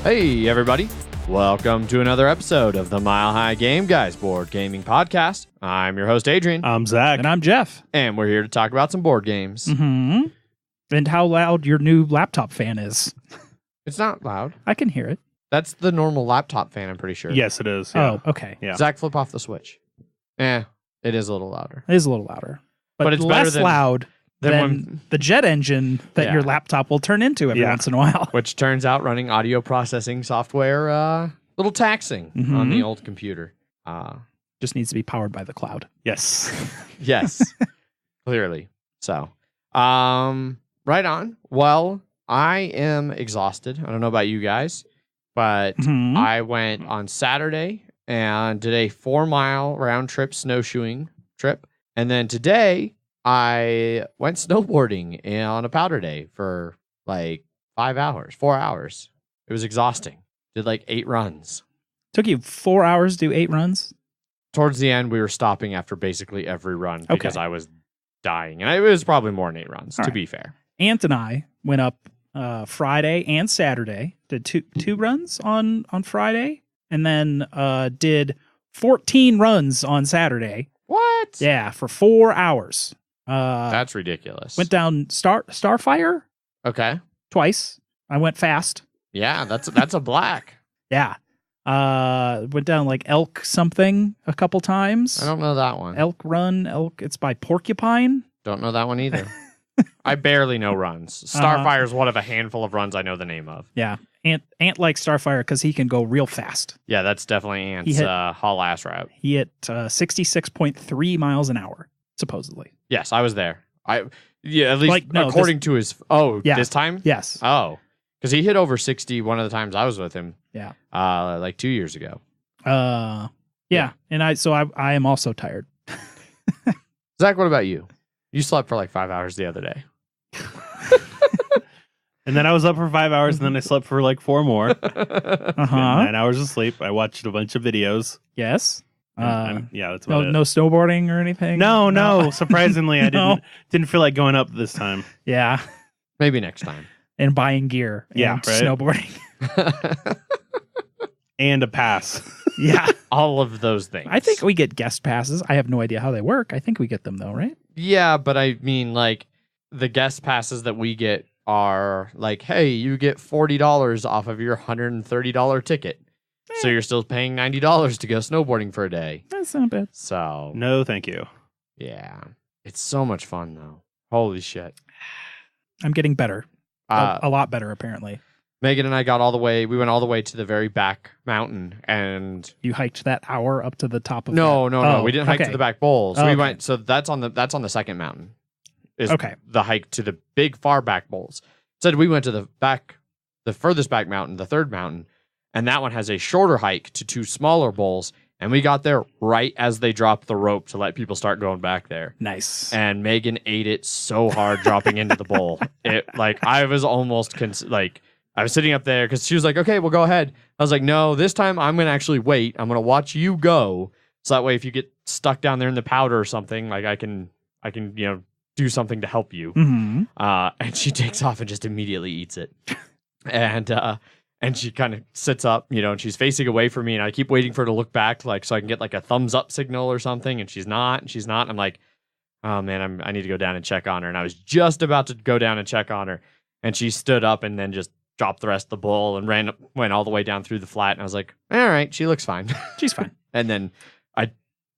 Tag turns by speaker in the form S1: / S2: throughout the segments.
S1: Hey, everybody. Welcome to another episode of the Mile High Game Guys board gaming podcast. I'm your host, Adrian.
S2: I'm Zach.
S3: And I'm Jeff.
S1: And we're here to talk about some board games.
S3: Mm-hmm. And how loud your new laptop fan is.
S1: It's not loud.
S3: I can hear it.
S1: That's the normal laptop fan, I'm pretty sure.
S2: Yes, it is. Yeah.
S3: Oh, okay.
S2: Yeah.
S1: Zach, flip off the switch. It is a little louder.
S3: It is a little louder. But
S1: it's
S3: less
S1: better than
S3: loud than
S1: when-
S3: the jet engine that
S1: Yeah.
S3: your laptop will turn into every once in a while.
S1: Which turns out running audio processing software, a little taxing on the old computer.
S3: Just needs to be powered by the cloud.
S2: Yes.
S1: Yes, clearly. So, right on. Well, I am exhausted. I don't know about you guys, but
S3: Mhm.
S1: I went on Saturday and did a 4-mile round trip snowshoeing trip. And then today I went snowboarding on a powder day for like 4 hours. It was exhausting. Did like 8 runs.
S3: Took you 4 hours to do 8 runs?
S1: Towards the end, we were stopping after basically every run because I was dying. And it was probably more than 8 runs, to be fair.
S3: Ant and I went up Friday and Saturday. Did two runs on Friday. And then did 14 runs on Saturday.
S1: What?
S3: Yeah, for 4 hours.
S1: That's ridiculous.
S3: Went down Starfire
S1: Okay.
S3: twice. I went fast.
S1: Yeah, that's a black.
S3: Yeah. Went down like Elk something a couple times.
S1: I don't know that one.
S3: Elk Run. It's by Porcupine.
S1: Don't know that one either. I barely know runs. Starfire is one of a handful of runs I know the name of.
S3: Yeah. Ant likes Starfire because he can go real fast.
S1: Yeah, that's definitely Ant's haul ass route.
S3: He hit 66.3 miles an hour, supposedly.
S1: Yes, I was there. At least
S3: Like, no,
S1: according to his. Oh,
S3: Yeah.
S1: this time?
S3: Yes.
S1: Oh, because he hit over 60 one of the times I was with him.
S3: Yeah.
S1: Like 2 years ago.
S3: Yeah. And I am also tired.
S1: Zach, what about you? You slept for like 5 hours the other day.
S2: And then I was up for 5 hours, and then I slept for like 4 more.
S3: Uh-huh.
S2: 9 hours of sleep. I watched a bunch of videos.
S3: Yes.
S2: Yeah, that's about it.
S3: No snowboarding or anything?
S2: No. Surprisingly, I
S3: No.
S2: didn't feel like going up this time.
S3: Yeah.
S1: Maybe next time.
S3: And buying gear.
S2: Yeah,
S3: and
S2: right.
S3: snowboarding.
S2: And a pass.
S3: Yeah.
S1: All of those things.
S3: I think we get guest passes. I have no idea how they work. I think we get them though, right?
S1: Yeah, but I mean, like, the guest passes that we get are like, hey, you get $40 off of your $130 ticket. So you're still paying $90 to go snowboarding for a day.
S3: That's not bad.
S1: So,
S2: No, thank you.
S1: yeah. It's so much fun, though. Holy shit.
S3: I'm getting better. A lot better, apparently.
S1: Megan and I we went all the way to the very back mountain, and
S3: You hiked that hour up to the top of
S1: no.
S3: Oh,
S1: We didn't hike to
S3: okay.
S1: the back bowls.
S3: Oh,
S1: We
S3: okay.
S1: went, so that's on the second mountain. Is
S3: Okay.
S1: the hike to the big far back bowls. Said we went to the furthest back mountain, the third mountain, and that one has a shorter hike to 2 smaller bowls. And we got there right as they dropped the rope to let people start going back there.
S3: Nice.
S1: And Megan ate it so hard dropping into the bowl. It I was almost I was sitting up there because she was like, "Okay, well, go ahead." I was like, "No, this time I'm gonna actually wait. I'm gonna watch you go, so that way if you get stuck down there in the powder or something, like I can do something to help you."
S3: Mm-hmm.
S1: And she takes off and just immediately eats it. And she kind of sits up, and she's facing away from me, and I keep waiting for her to look back, like, so I can get like a thumbs up signal or something, and she's not. I'm like, oh man, I need to go down and check on her. And I was just about to go down and check on her, and she stood up and then just dropped the rest of the bowl and went all the way down through the flat. And I was like, all right, she looks fine.
S3: She's fine.
S1: And then I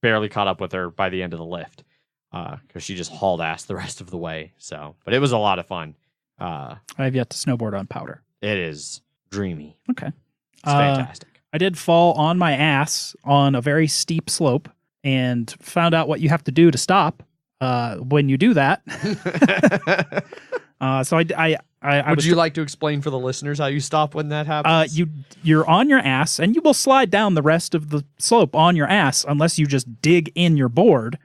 S1: barely caught up with her by the end of the lift because she just hauled ass the rest of the way. So, but it was a lot of fun.
S3: I have yet to snowboard on powder.
S1: It is dreamy.
S3: Okay.
S1: It's fantastic.
S3: I did fall on my ass on a very steep slope and found out what you have to do to stop when you do that. So
S1: Would you like to explain for the listeners how you stop when that happens?
S3: You're on your ass, and you will slide down the rest of the slope on your ass unless you just dig in your board.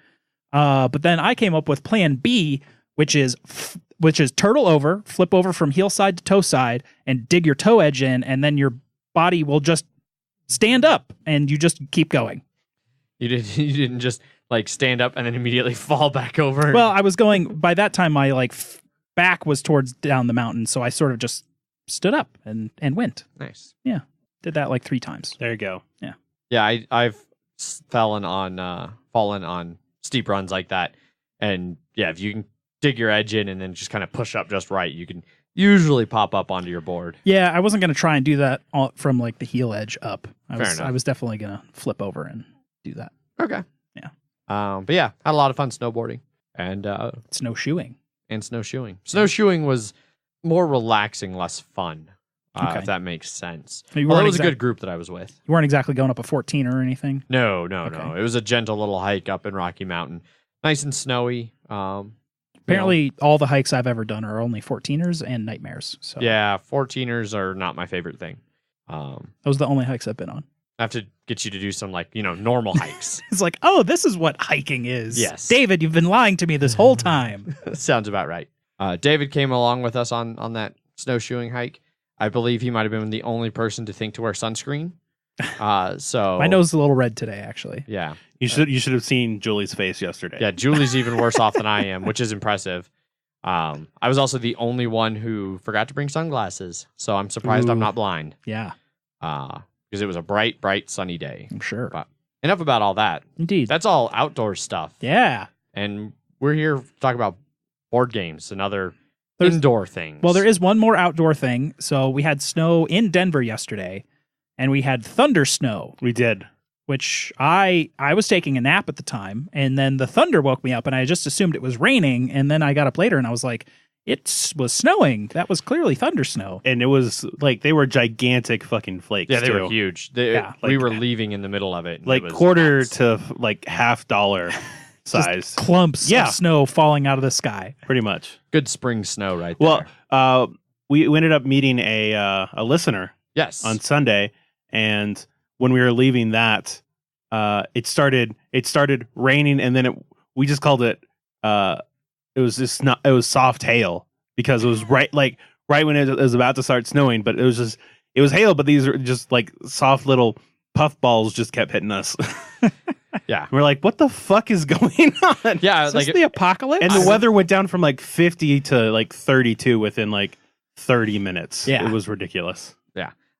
S3: But then I came up with Plan B, which is turtle over, flip over from heel side to toe side, and dig your toe edge in, and then your body will just stand up, and you just keep going.
S1: You didn't just like stand up and then immediately fall back over.
S3: Well, I was going by that time. My back was towards down the mountain, so I sort of just stood up and went.
S1: Nice.
S3: Did that like 3 times.
S2: There you go.
S1: Yeah, I've fallen on steep runs like that, and yeah, if you can dig your edge in and then just kind of push up just right, you can usually pop up onto your board.
S3: Yeah, I wasn't going to try and do that from like the heel edge up.
S1: Fair enough.
S3: I was definitely going to flip over and do that.
S1: Okay.
S3: Yeah.
S1: But yeah, had a lot of fun snowboarding and
S3: Snowshoeing.
S1: snowshoeing. Snowshoeing was more relaxing, less fun.
S3: Okay.
S1: If that makes sense.
S3: You
S1: Well, it
S3: weren't
S1: was a good group that I was with.
S3: You weren't exactly going up a 14 or anything?
S1: No.
S3: Okay.
S1: It was a gentle little hike up in Rocky Mountain. Nice and snowy.
S3: Apparently, all the hikes I've ever done are only 14ers and nightmares. So
S1: Yeah, 14ers are not my favorite thing.
S3: those are the only hikes I've been on.
S1: I have to get you to do some normal hikes.
S3: It's like, oh, this is what hiking is.
S1: Yes.
S3: David, you've been lying to me this whole time.
S1: Sounds about right. David came along with us on that snowshoeing hike. I believe he might have been the only person to think to wear sunscreen. So
S3: My nose is a little red today, actually.
S1: Yeah.
S2: You should have seen Julie's face yesterday.
S1: Yeah, Julie's even worse off than I am, which is impressive. I was also the only one who forgot to bring sunglasses, so I'm surprised I'm
S3: Ooh.
S1: not blind.
S3: Yeah,
S1: Because it was a bright, sunny day.
S3: I'm sure.
S1: But enough about all that.
S3: Indeed.
S1: That's all outdoor stuff.
S3: Yeah.
S1: And we're here to talk about board games and other
S3: There's-
S1: indoor things.
S3: Well, there is one more outdoor thing. So we had snow in Denver yesterday, and we had Thundersnow,
S2: We did.
S3: which I was taking a nap at the time, and then the thunder woke me up, and I just assumed it was raining, and then I got up later, and I was like, it was snowing. That was clearly Thundersnow.
S2: And it was like they were gigantic fucking flakes.
S1: Yeah, they
S2: too.
S1: were huge.
S3: Yeah,
S1: we
S2: like-
S1: were leaving in the middle of it. And
S2: Like
S1: it was
S2: quarter
S1: nuts.
S2: to like $half size.
S3: Clumps
S2: Yeah.
S3: of snow falling out of the sky.
S2: Pretty much.
S1: Good spring snow right there.
S2: Well, we ended up meeting a listener
S1: yes.
S2: on Sunday, and when we were leaving that, it started raining, and then we just called it it was soft hail because it was right when it was about to start snowing, but it was hail, but these are just like soft little puff balls just kept hitting us.
S1: Yeah.
S2: We're like, what the fuck is going on?
S1: Yeah,
S3: Is this the apocalypse?
S2: And the weather went down from like 50 to like 32 within like 30 minutes.
S3: Yeah.
S2: It was ridiculous.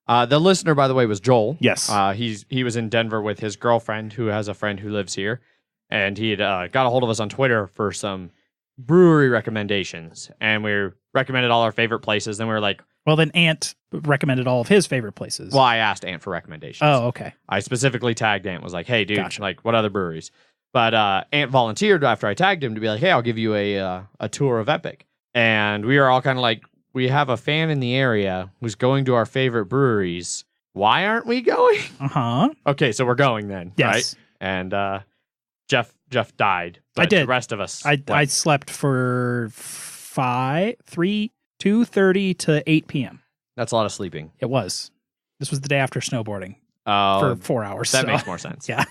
S1: The listener, by the way, was Joel.
S2: Yes.
S1: He was in Denver with his girlfriend, who has a friend who lives here, and he had got a hold of us on Twitter for some brewery recommendations, and we recommended all our favorite places. Then we were like,
S3: well, then Ant recommended all of his favorite places.
S1: well, I asked Ant for recommendations.
S3: Oh, okay.
S1: I specifically tagged Ant, was like, hey, dude,
S3: Gotcha.
S1: like, what other breweries? But Ant volunteered after I tagged him to be like, hey, I'll give you a tour of Epic. And we were all kind of like, we have a fan in the area who's going to our favorite breweries. Why aren't we going?
S3: Uh-huh.
S1: Okay, so we're going then,
S3: Yes.
S1: right? And Jeff died.
S3: I
S1: But
S3: did.
S1: The rest of us.
S3: I slept for 2:30 to 8 p.m.
S1: That's a lot of sleeping.
S3: It was. This was the day after snowboarding
S1: Oh,
S3: for 4 hours.
S1: that
S3: so-
S1: makes more sense.
S3: Yeah.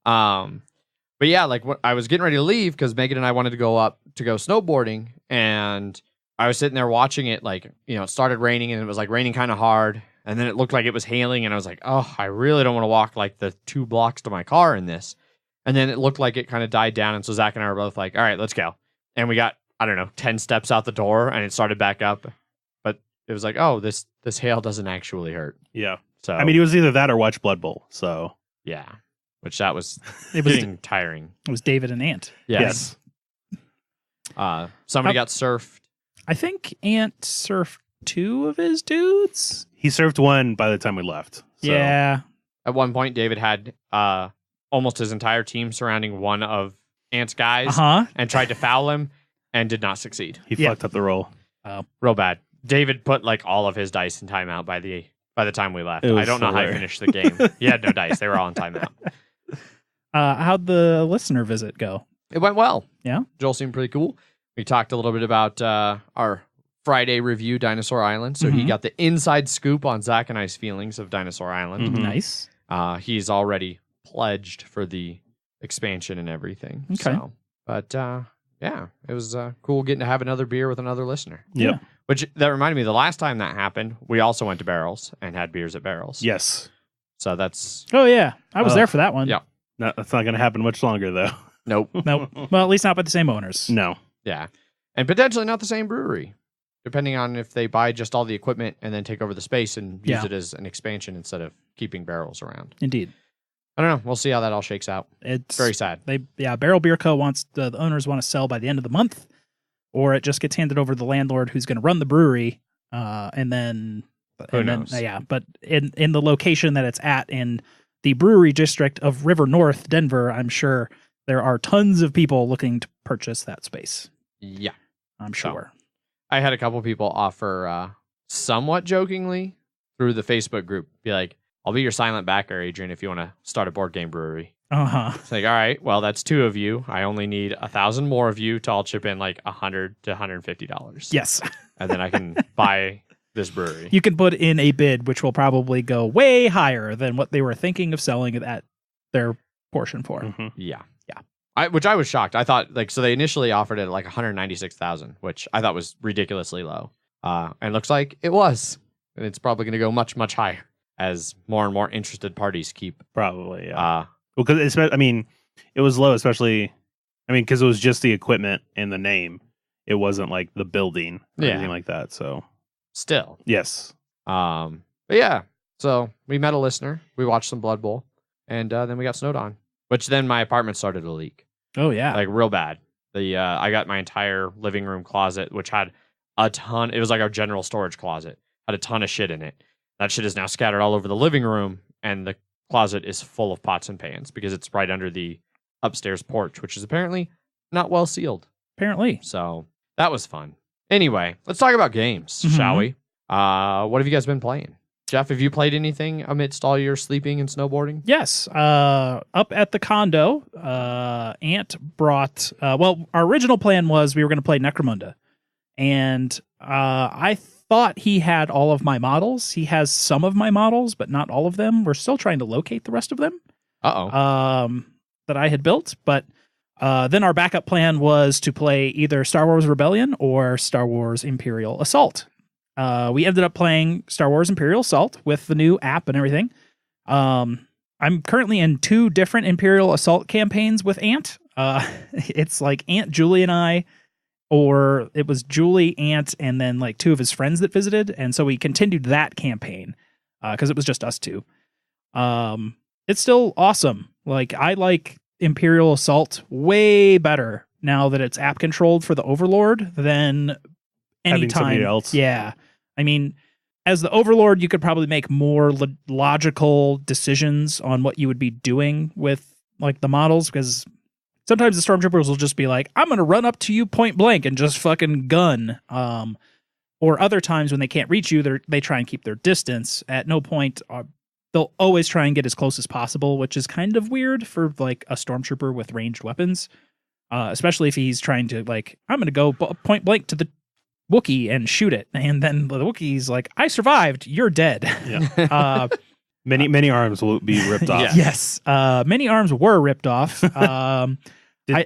S1: But yeah, like I was getting ready to leave because Megan and I wanted to go up to go snowboarding, and I was sitting there watching it. Like, it started raining, and it was like raining kind of hard, and then it looked like it was hailing, and I was like, oh, I really don't want to walk like the 2 blocks to my car in this. And then it looked like it kind of died down, and so Zach and I were both like, all right, let's go. And we got, I don't know, 10 steps out the door, and it started back up. But it was like, oh, this hail doesn't actually hurt.
S2: Yeah.
S1: So
S2: I mean, it was either that or watch Blood Bowl. So
S1: yeah, which that was
S3: It was
S1: getting tiring.
S3: it was David and Ant.
S1: Yes. Somebody
S3: How-
S1: got surfed.
S3: I think Ant surfed 2 of his dudes.
S2: he served one by the time we left. So.
S3: Yeah.
S1: At one point, David had almost his entire team surrounding one of Ant's guys
S3: Uh-huh.
S1: and tried to foul him and did not succeed.
S2: He
S3: Yeah.
S2: fucked up the roll.
S1: Real bad. David put like all of his dice in timeout by the time we left.
S2: It was
S1: I don't know how he
S2: hilarious.
S1: finished the game. He had no dice. They were all in timeout.
S3: How'd the listener visit go?
S1: It went well.
S3: Yeah?
S1: Joel seemed pretty cool. We talked a little bit about our Friday review, Dinosaur Island. So he
S3: Mhm.
S1: got the inside scoop on Zach and I's feelings of Dinosaur Island.
S2: Mhm.
S3: Nice.
S1: He's already pledged for the expansion and everything.
S3: Okay.
S1: So, but yeah, it was cool getting to have another beer with another listener.
S2: Yep.
S3: Yeah.
S1: Which that reminded me, the last time that happened, we also went to Barrels and had beers at Barrels.
S2: Yes.
S1: So that's
S3: Oh, yeah. I was there for that one.
S1: Yeah.
S2: No, that's not going to happen much longer, though.
S1: nope.
S3: Nope. Well, at least not by the same owners.
S2: No.
S1: Yeah, and potentially not the same brewery. depending on if they buy just all the equipment and then take over the space and use
S3: Yeah.
S1: it as an expansion instead of keeping barrels around.
S3: Indeed.
S1: I don't know. We'll see how that all shakes out.
S3: It's
S1: Very sad.
S3: Barrel Beer Co. wants the owners want to sell by the end of the month, or it just gets handed over to the landlord who's going to run the brewery, and then
S1: Who knows?
S3: But in the location that it's at in the brewery district of River North, Denver, I'm sure there are tons of people looking to purchase that space.
S1: Yeah.
S3: I'm sure.
S1: I had a couple people offer somewhat jokingly through the Facebook group, be like, I'll be your silent backer, Adrian, if you want to start a board game brewery. It's like, all right, well, that's 2 of you. I only need 1,000 more of you to all chip in like $100 to $150.
S3: Yes.
S1: And then I can buy this brewery.
S3: You can put in a bid, which will probably go way higher than what they were thinking of selling it at their portion for.
S2: Mhm.
S1: Yeah.
S3: Yeah.
S1: Which I was shocked. I thought so they initially offered it at like 196,000, which I thought was ridiculously low. And looks like it was. And it's probably going to go much, much higher as more and more interested parties keep.
S2: Probably, yeah. Well, because it was low, especially, because it was just the equipment and the name. It wasn't like the building or anything like that. So,
S1: Still.
S2: yes.
S1: But yeah. So we met a listener. We watched some Blood Bowl. And then we got snowed on. Which then my apartment started to leak.
S3: Oh, yeah.
S1: Like real bad. I got my entire living room closet, which had a ton. It was like our general storage closet. Had a ton of shit in it. That shit is now scattered all over the living room, and the closet is full of pots and pans because it's right under the upstairs porch, which is apparently not well sealed.
S3: Apparently.
S1: So that was fun. Anyway, let's talk about games, shall we? What have you guys been playing? Jeff, have you played anything amidst all your sleeping and snowboarding?
S3: Yes. Up at the condo, Ant brought. Our original plan was we were going to play Necromunda, and I thought he had all of my models. He has some of my models, but not all of them. We're still trying to locate the rest of them. That I had built, but then our backup plan was to play either Star Wars Rebellion or Star Wars Imperial Assault. We ended up playing Star Wars Imperial Assault with the new app and everything. I'm currently in 2 different Imperial Assault campaigns with Ant. It's like Ant, Julie, and I, or it was Julie, Ant, and then like 2 of his friends that visited. And so we continued that campaign because it was just us 2. It's still awesome. Like, I like Imperial Assault way better now that it's app controlled for the Overlord than
S2: Having somebody
S3: anytime
S2: else.
S3: Yeah. As the Overlord, you could probably make more logical decisions on what you would be doing with like the models, because sometimes the Stormtroopers will just be like, I'm going to run up to you point blank and just fucking gun. Or other times when they can't reach you, they try and keep their distance. At no point, they'll always try and get as close as possible, which is kind of weird for like a Stormtrooper with ranged weapons. Especially if he's trying to like, I'm going to go point blank to the Wookiee and shoot it, and then the Wookiee's like, I survived, you're dead.
S2: Yeah. Many arms will be ripped off.
S3: Yes. Many arms were ripped off.
S2: Did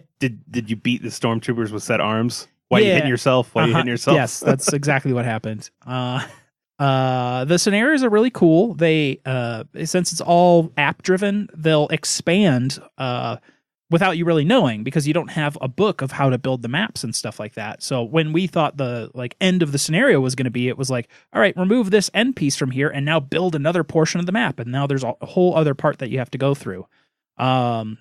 S2: you beat the stormtroopers with set arms? Why you hitting yourself? Why you hitting yourself?
S3: Yes, that's exactly what happened. The scenarios are really cool. They since it's all app driven, they'll expand without you really knowing, because you don't have a book of how to build the maps and stuff like that. So when we thought the like end of the scenario was going to be, it was like, all right, remove this end piece from here and now build another portion of the map. And now there's a whole other part that you have to go through. The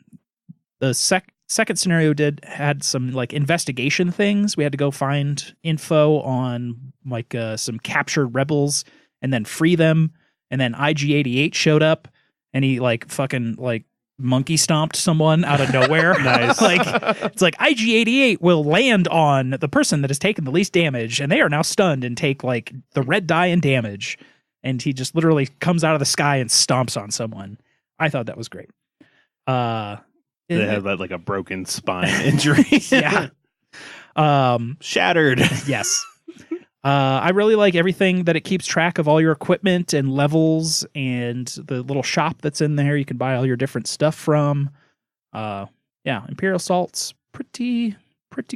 S3: second scenario had some like investigation things. We had to go find info on like some captured rebels and then free them. And then IG-88 showed up and he like fucking like monkey stomped someone out of nowhere.
S2: Nice.
S3: Like it's like IG-88 will land on the person that has taken the least damage, and they are now stunned and take like the red die and damage. And he just literally comes out of the sky and stomps on someone. I thought that was great.
S2: They had like a broken spine injury.
S3: Yeah.
S2: Shattered.
S3: Yes. I really like everything that it keeps track of all your equipment and levels and the little shop that's in there. You can buy all your different stuff from. Yeah, Imperial Assault's pretty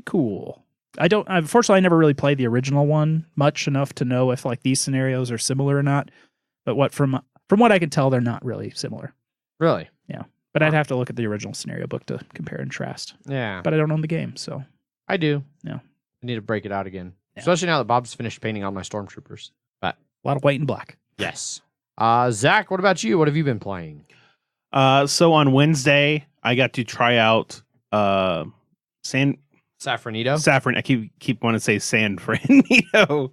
S3: cool. Unfortunately, I never really played the original one much enough to know if like these scenarios are similar or not. But from what I can tell, they're not really similar.
S1: Really?
S3: Yeah. But I'd have to look at the original scenario book to compare and contrast.
S1: Yeah.
S3: But I don't own the game, so.
S1: I do.
S3: Yeah.
S1: I need to break it out again. Especially now that Bob's finished painting all my stormtroopers. But
S3: A lot of white and black.
S1: yes. Zach, what about you? What have you been playing?
S2: So on Wednesday, I got to try out
S1: Safranito.
S2: Saffron. I keep wanting to say Safranito.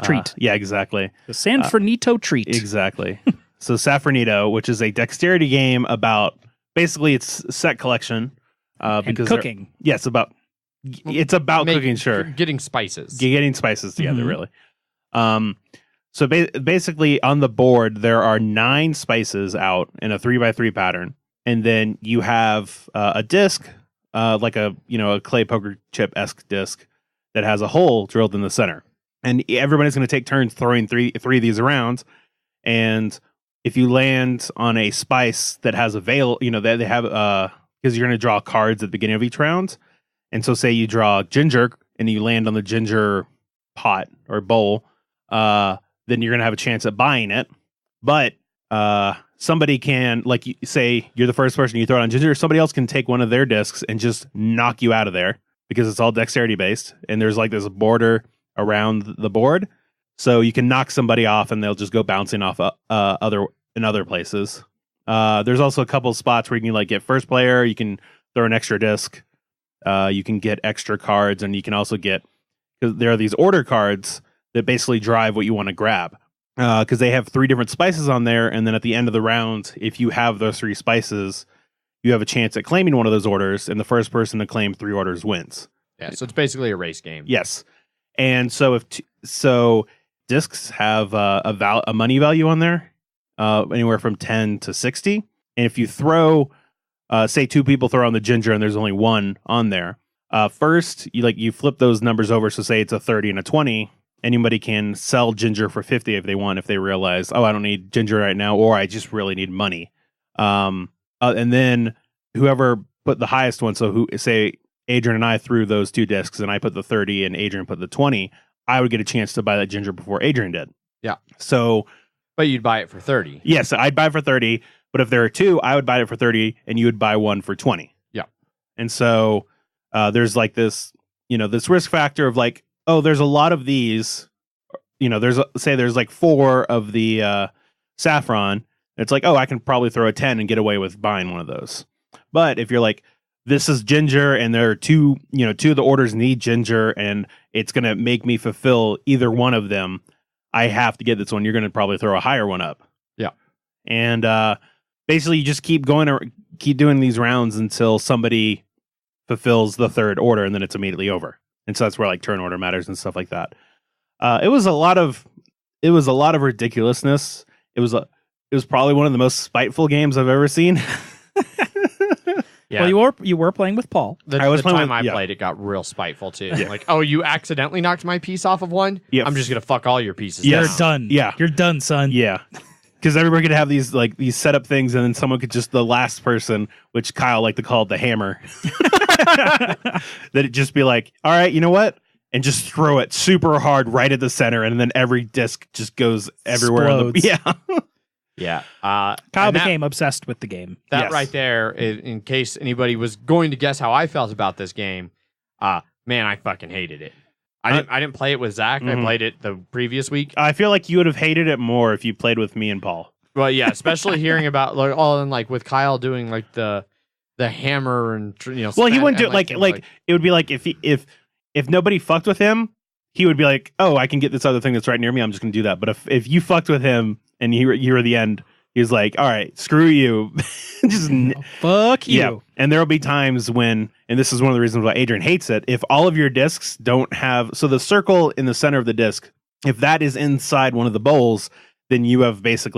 S3: Treat.
S2: Yeah, exactly.
S3: The Safranito treat.
S2: Exactly. So Safranito, which is a dexterity game about basically it's set collection.
S3: And
S2: Because
S3: cooking.
S2: Yes, it's about cooking. Sure,
S1: Getting spices.
S2: getting spices together.
S3: Mhm.
S2: Really. So basically, on the board there are 9 spices out in a 3x3 pattern, and then you have a disc, like a clay poker chip esque disc that has a hole drilled in the center, and everybody's going to take turns throwing three of these around, and if you land on a spice that has a veil, that they have because you're going to draw cards at the beginning of each round, and so say you draw ginger and you land on the ginger pot or bowl, then you're going to have a chance at buying it. But somebody can, like, say you're the first person, you throw it on ginger, somebody else can take one of their discs and just knock you out of there because it's all dexterity based. And there's like this border around the board. So you can knock somebody off and they'll just go bouncing off other places. There's also a couple spots where you can like get first player, you can throw an extra disc, you can get extra cards, and you can also get, because there are these order cards that basically drive what you want to grab, because they have 3 different spices on there, and then at the end of the round, if you have those 3 spices, you have a chance at claiming one of those orders, and the first person to claim 3 orders wins.
S1: Yeah, so it's basically a race game.
S2: Yes, and so so discs have a money value on there, anywhere from 10 to 60, and if you throw, say 2 people throw on the ginger and there's only 1 on there, first you flip those numbers over, so say it's a 30 and a 20. Anybody can sell ginger for 50 if they want, if they realize, I don't need ginger right now, or I just really need money. And then whoever put the highest one, so say Adrian and I threw those 2 discs, and I put the 30 and Adrian put the 20, I would get a chance to buy that ginger before Adrian did.
S1: Yeah.
S2: So,
S1: but you'd buy it for 30.
S2: Yes, I'd buy it for 30, but if there are 2, I would buy it for 30, and you would buy one for 20.
S1: Yeah. And
S2: so there's like this, this risk factor of like, there's a lot of these, there's like 4 of the saffron. It's like, I can probably throw a 10 and get away with buying one of those. But if you're like, this is ginger and there are 2 of the orders need ginger and it's going to make me fulfill either one of them, I have to get this one. You're going to probably throw a higher one up.
S1: Yeah.
S2: And basically you just keep doing these rounds until somebody fulfills the 3rd order, and then it's immediately over. And so that's where like turn order matters and stuff like that. It was a lot of ridiculousness. It was probably one of the most spiteful games I've ever seen.
S1: Yeah.
S3: Well, you were playing with Paul.
S1: The time I played, it got real spiteful too. Yeah. Like, you accidentally knocked my piece off of one?
S2: Yep.
S1: I'm just going to fuck all your pieces
S3: You're
S1: down.
S3: done.
S2: Yeah.
S3: You're done, son.
S2: Yeah. Because everybody could have these setup things, and then someone could just, the last person, which Kyle liked to call it the hammer, that it just be like, all right, you know what? And just throw it super hard right at the center, and then every disc just goes everywhere.
S1: Yeah.
S3: Kyle became obsessed with the game.
S1: That right there, in case anybody was going to guess how I felt about this game, man, I fucking hated it. I didn't play it with Zach.
S2: Mm-hmm.
S1: I played it the previous week.
S2: I feel like you would have hated it more if you played with me and Paul.
S1: Well, yeah, especially hearing about with Kyle doing like the hammer and
S2: Well, he wouldn't do it like it would be like if nobody fucked with him, he would be like, I can get this other thing that's right near me. I'm just gonna do that. But if you fucked with him and you were the end, he was like, all right, screw you. Just
S3: fuck you.
S2: Yeah. And there'll be times when, and this is one of the reasons why Adrian hates it, if all of your discs don't have, so the circle in the center of the disc, if that is inside one of the bowls, then you have a chance of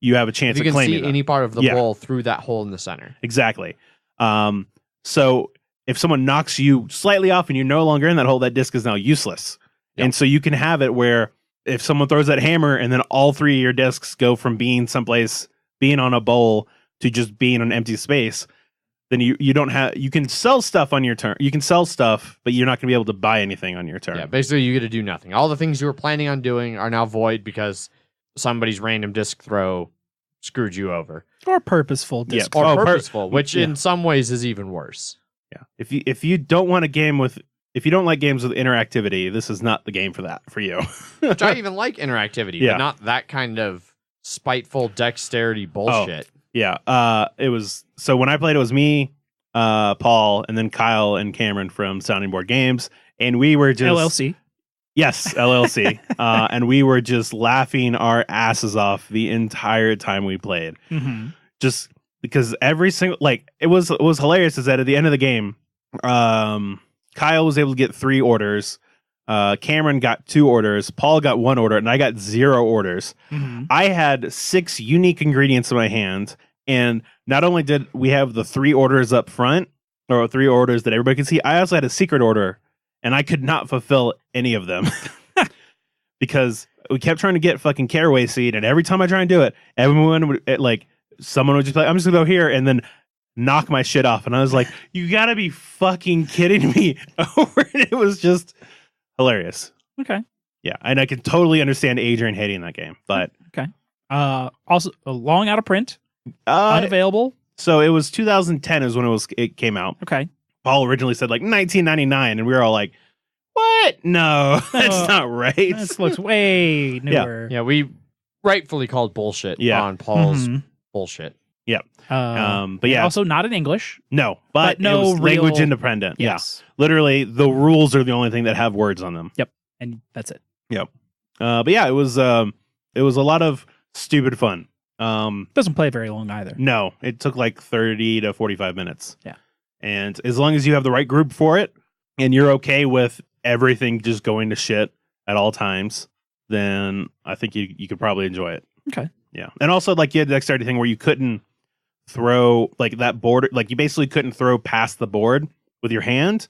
S2: claiming it.
S1: You can see any part of the bowl through that hole in the center.
S2: Exactly. So if someone knocks you slightly off and you're no longer in that hole, that disc is now useless. Yep. And so you can have it where if someone throws that hammer and then all 3 of your discs go from being someplace, being on a bowl, to just being an empty space, then you can sell stuff on your turn. You can sell stuff, but you're not going to be able to buy anything on your turn.
S1: Yeah, basically you get to do nothing. All the things you were planning on doing are now void because somebody's random disc throw screwed you over.
S3: Or purposeful disc.
S1: Or purposeful, which in some ways is even worse.
S2: Yeah. If you don't want a game with if you don't like games with interactivity, this is not the game for you.
S1: Which I even like interactivity,
S2: Yeah.
S1: but not that kind of spiteful dexterity bullshit.
S2: Yeah. It was so when I played, it was me, Paul, and then Kyle and Cameron from Sounding Board Games, and we were just
S3: LLC.
S2: Yes, LLC. And we were just laughing our asses off the entire time we played.
S3: Mm-hmm.
S2: Just because every single it was hilarious is that at the end of the game, Kyle was able to get 3 orders. Cameron got 2 orders. Paul got 1 order, and I got 0 orders.
S3: Mm-hmm.
S2: I had 6 unique ingredients in my hand, and not only did we have the 3 orders up front, or 3 orders that everybody could see, I also had a secret order, and I could not fulfill any of them because we kept trying to get fucking caraway seed, and every time I try and do it, everyone would someone would just be like, I'm just gonna go here, and then knock my shit off, and I was like, you gotta be fucking kidding me. It was just hilarious.
S3: Okay.
S2: Yeah, and I can totally understand Adrian hating that game, but
S3: Okay. Also, long out of print,
S2: uh,
S3: unavailable.
S2: so it was 2010 is when it came out.
S3: Okay.
S2: Paul originally said 1999, and we were all like, what? No, that's not right.
S3: This looks way newer.
S1: Yeah, we rightfully called bullshit on Paul's
S3: Mhm.
S1: bullshit.
S2: But yeah,
S3: Also not in English.
S2: no, but
S3: no
S2: it was language
S3: real-
S2: independent.
S3: Yes.
S2: Yeah, literally the rules are the only thing that have words on them.
S3: And that's it.
S2: But yeah, it was a lot of stupid fun.
S3: Doesn't play very long either.
S2: No, it took 30 to 45 minutes.
S3: Yeah.
S2: And as long as you have the right group for it and you're okay with everything just going to shit at all times, then I think you could probably enjoy it.
S3: Okay.
S2: Yeah. And also you had the dexterity thing where you couldn't throw that board, you basically couldn't throw past the board with your hand.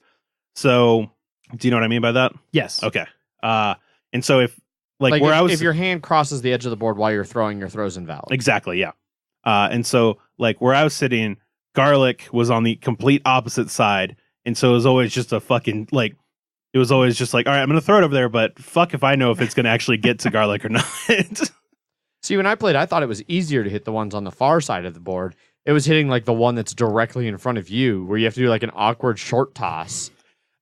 S2: So do you know what I mean by that?
S3: Yes.
S2: Okay. And so if where I was,
S1: if your hand crosses the edge of the board while you're throwing, your throw's invalid.
S2: exactly. Yeah. And so where I was sitting, Garlic was on the complete opposite side. And so it was always just a fucking it was always just all right, I'm going to throw it over there, but fuck if I know if it's going to actually get to Garlic or not.
S1: See, when I played, I thought it was easier to hit the ones on the far side of the board. It was hitting the one that's directly in front of you, where you have to do an awkward short toss.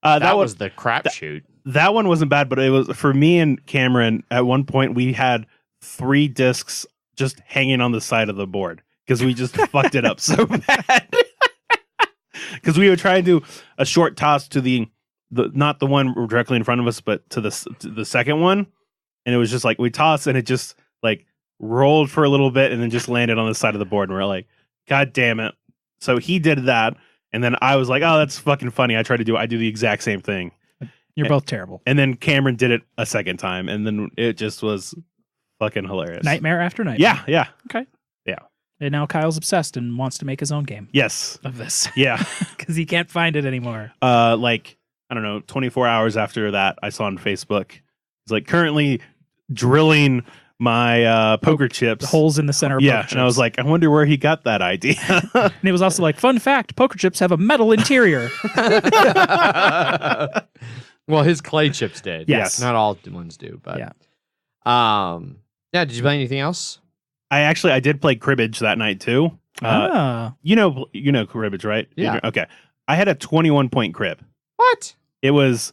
S1: That was the crapshoot.
S2: That one wasn't bad, but it was for me and Cameron. At one point, we had 3 discs just hanging on the side of the board because we just fucked it up so bad. Because we would try and do a short toss to the not the one directly in front of us, but to the second one, and it was just we tossed and it just rolled for a little bit and then just landed on the side of the board, and we're like, God damn it! So he did that, and then I was like, oh, that's fucking funny. I do the exact same thing.
S3: You're both terrible.
S2: And then Cameron did it a second time, and then it just was fucking hilarious.
S3: Nightmare after nightmare.
S2: Yeah.
S3: Okay.
S2: Yeah.
S3: And now Kyle's obsessed and wants to make his own game
S2: Yes.
S3: of this
S2: Yeah.
S3: because he can't find it anymore.
S2: I don't know, 24 hours after that, I saw on Facebook, it's currently drilling my poker chips.
S3: Holes in the center of
S2: Yeah.
S3: poker
S2: And I was
S3: chips.
S2: like, I wonder where he got that idea.
S3: And it was also fun fact, poker chips have a metal interior.
S1: Well, his clay chips did.
S3: Yes.
S1: Not all ones do, but
S3: Yeah.
S1: Did you play anything else?
S2: I did play cribbage that night too. You know cribbage, right?
S1: Yeah.
S2: Okay. I had a 21-point crib.
S1: What?
S2: It was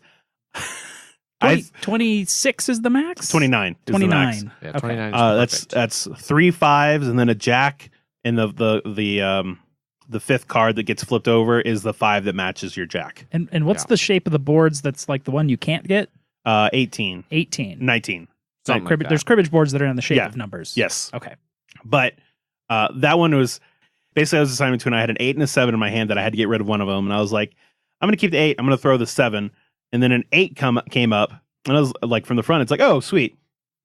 S3: 26 is the max?
S2: 29. is the max.
S3: 29.
S1: Yeah,
S3: Okay.
S1: 29 is perfect.
S2: That's 3 5s and then a jack, and the fifth card that gets flipped over is the 5 that matches your jack.
S3: And what's the shape of the boards that's the one you can't get?
S2: 18.
S3: 18.
S2: 19.
S1: Something like that.
S3: There's cribbage boards that are in the shape
S2: Yeah.
S3: of numbers.
S2: Yes.
S3: Okay.
S2: But that one was basically I was deciding between I had an 8 and a 7 in my hand that I had to get rid of one of them, and I was like, I'm gonna keep the 8. I'm gonna throw the 7, and then an 8 came up, and I was from the front. It's oh sweet,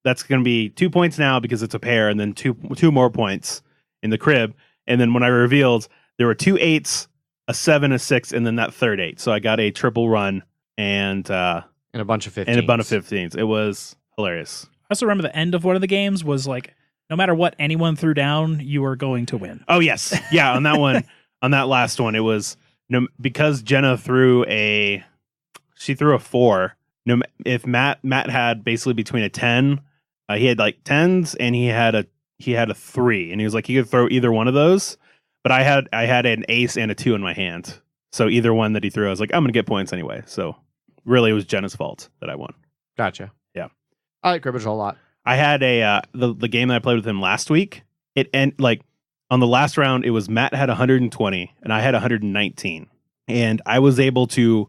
S2: that's gonna be 2 points now because it's a pair, and then two more points in the crib. And then when I revealed, there were 2 8s, a 7, a 6, and then that third 8. So I got a triple run and
S1: And a bunch of 15s.
S2: and a bunch of 15s. It was hilarious.
S3: I also remember the end of one of the games was no matter what anyone threw down, you were going to win.
S2: Oh yes, yeah. On that one, on that last one, it was because Jenna threw a 4. If Matt had basically between a 10, he had 10s, and he had a 3, and he was he could throw either one of those. But I had an ace and a 2 in my hand, so either one that he threw, I was I'm gonna get points anyway. So really it was Jenna's fault that I won.
S1: Gotcha.
S2: Yeah.
S1: I like Cribbage a lot.
S2: I had the game that I played with him last week. On the last round, it was Matt had 120 and I had 119, and I was able to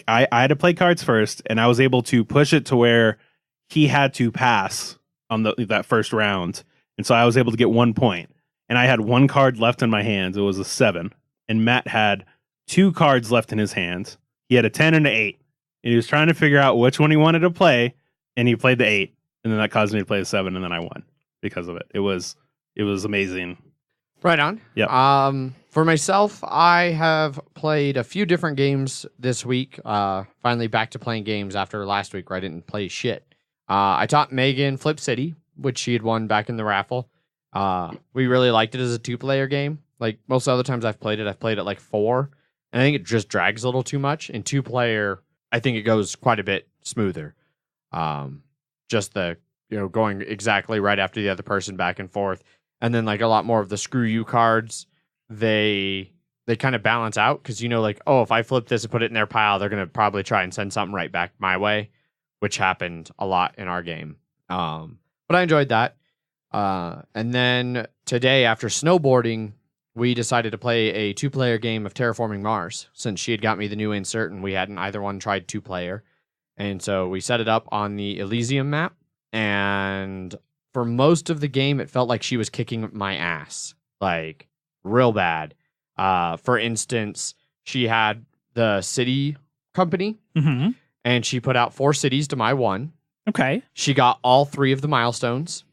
S2: I had to play cards first, and I was able to push it to where he had to pass on that first round, and so I was able to get 1 point. And I had one card left in my hands. It was a 7, and Matt had 2 cards left in his hands. He had a 10 and an 8, and he was trying to figure out which one he wanted to play, and he played the 8, and then that caused me to play the 7, and then I won because of it. It was amazing.
S1: Right on.
S2: Yeah.
S1: For myself, I have played a few different games this week. Finally back to playing games after last week where I didn't play shit. I taught Megan Flip City, which she had won back in the raffle. We really liked it as a 2-player game. Like most other times I've played it like 4, and I think it just drags a little too much. In 2-player, I think it goes quite a bit smoother. Just the going exactly right after the other person back and forth. And then like a lot more of the screw you cards, they kind of balance out because if I flip this and put it in their pile, they're gonna probably try and send something right back my way, which happened a lot in our game. But I enjoyed that. And then today after snowboarding, we decided to play a 2-player game of Terraforming Mars since she had got me the new insert and we hadn't either one tried 2-player. And so we set it up on the Elysium map, and for most of the game, it felt like she was kicking my ass, like real bad. For instance, she had the city company, and she put out 4 cities to my 1.
S3: Okay.
S1: She got all 3 of the milestones.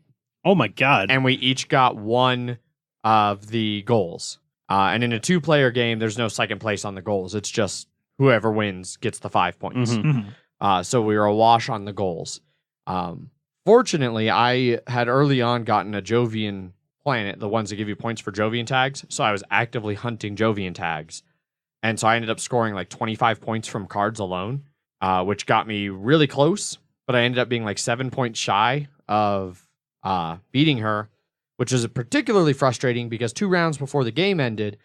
S2: Oh my God.
S1: And we each got 1 of the goals. And in a 2-player game, there's no second place on the goals. It's just whoever wins gets the 5 points. So we were a wash on the goals. Fortunately, I had early on gotten a Jovian planet, the ones that give you points for Jovian tags. So I was actively hunting Jovian tags. And so I ended up scoring like 25 points from cards alone, which got me really close. But I ended up being like 7 points shy of beating her, which is particularly frustrating because 2 rounds before the game ended,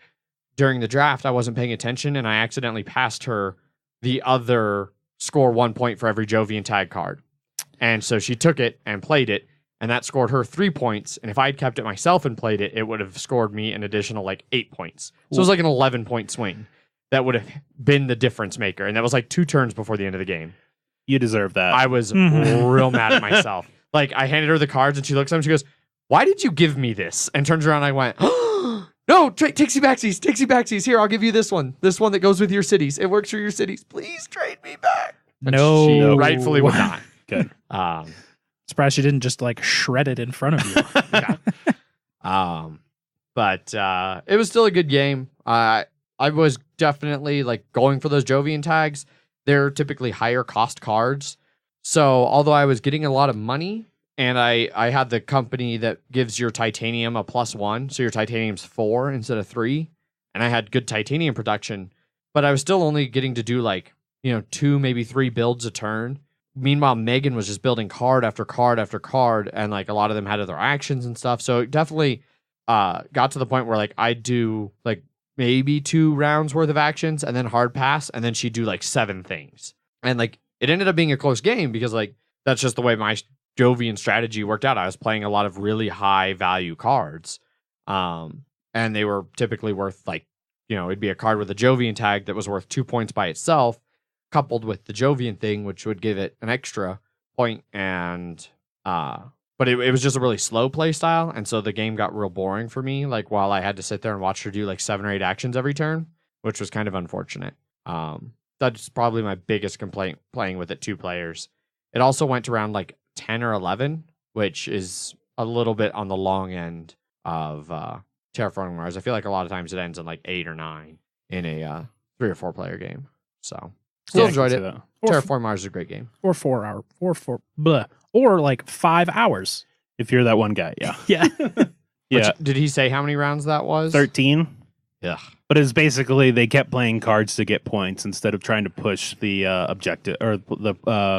S1: during the draft, I wasn't paying attention and I accidentally passed her the other score 1 point for every Jovian tag card. And so she took it and played it, and that scored her 3 points. And if I had kept it myself and played it, it would have scored me an additional like 8 points. So it was like an 11-point swing that would have been the difference maker. And that was like 2 turns before the end of the game.
S2: You deserve that.
S1: I was real mad at myself. Like I handed her the cards and she looks at them and she goes, "Why did you give me this?" And turns around and I went, "Oh, no, Tixie Backsies. Here, I'll give you this one. This one that goes with your cities. It works for your cities. Please trade me back." And she rightfully would not.
S2: Good.
S3: Surprised she didn't just like shred it in front of you.
S1: But it was still a good game. I was definitely like going for those Jovian tags. They're typically higher cost cards. So although I was getting a lot of money, and I had the company that gives your titanium a +1, so your titanium's 4 instead of 3, and I had good titanium production, but I was still only getting to do like 2, maybe 3 builds a turn. Meanwhile, Megan was just building card after card after card, and like a lot of them had other actions and stuff. So it definitely got to the point where like I'd do like maybe 2 rounds worth of actions and then hard pass, and then she'd do like 7 things. And like it ended up being a close game because like that's just the way my Jovian strategy worked out. I was playing a lot of really high value cards, and they were typically worth like it'd be a card with a Jovian tag that was worth 2 points by itself, coupled with the Jovian thing, which would give it an extra point. And but it was just a really slow play style, and so the game got real boring for me. Like while I had to sit there and watch her do like 7 or 8 actions every turn, which was kind of unfortunate. That's probably my biggest complaint playing with it 2 players. It also went to around like 10 or 11, which is a little bit on the long end of Terraforming Mars. I feel like a lot of times it ends in like 8 or 9 in a 3 or 4 player game. So still enjoyed it. Terraforming Mars is a great game.
S3: Or 4 hour, or like 5 hours.
S2: If you're that one guy, yeah.
S3: Yeah.
S2: Yeah.
S1: Did he say how many rounds that was?
S2: 13.
S1: Yeah.
S2: But it's basically they kept playing cards to get points instead of trying to push the objective or the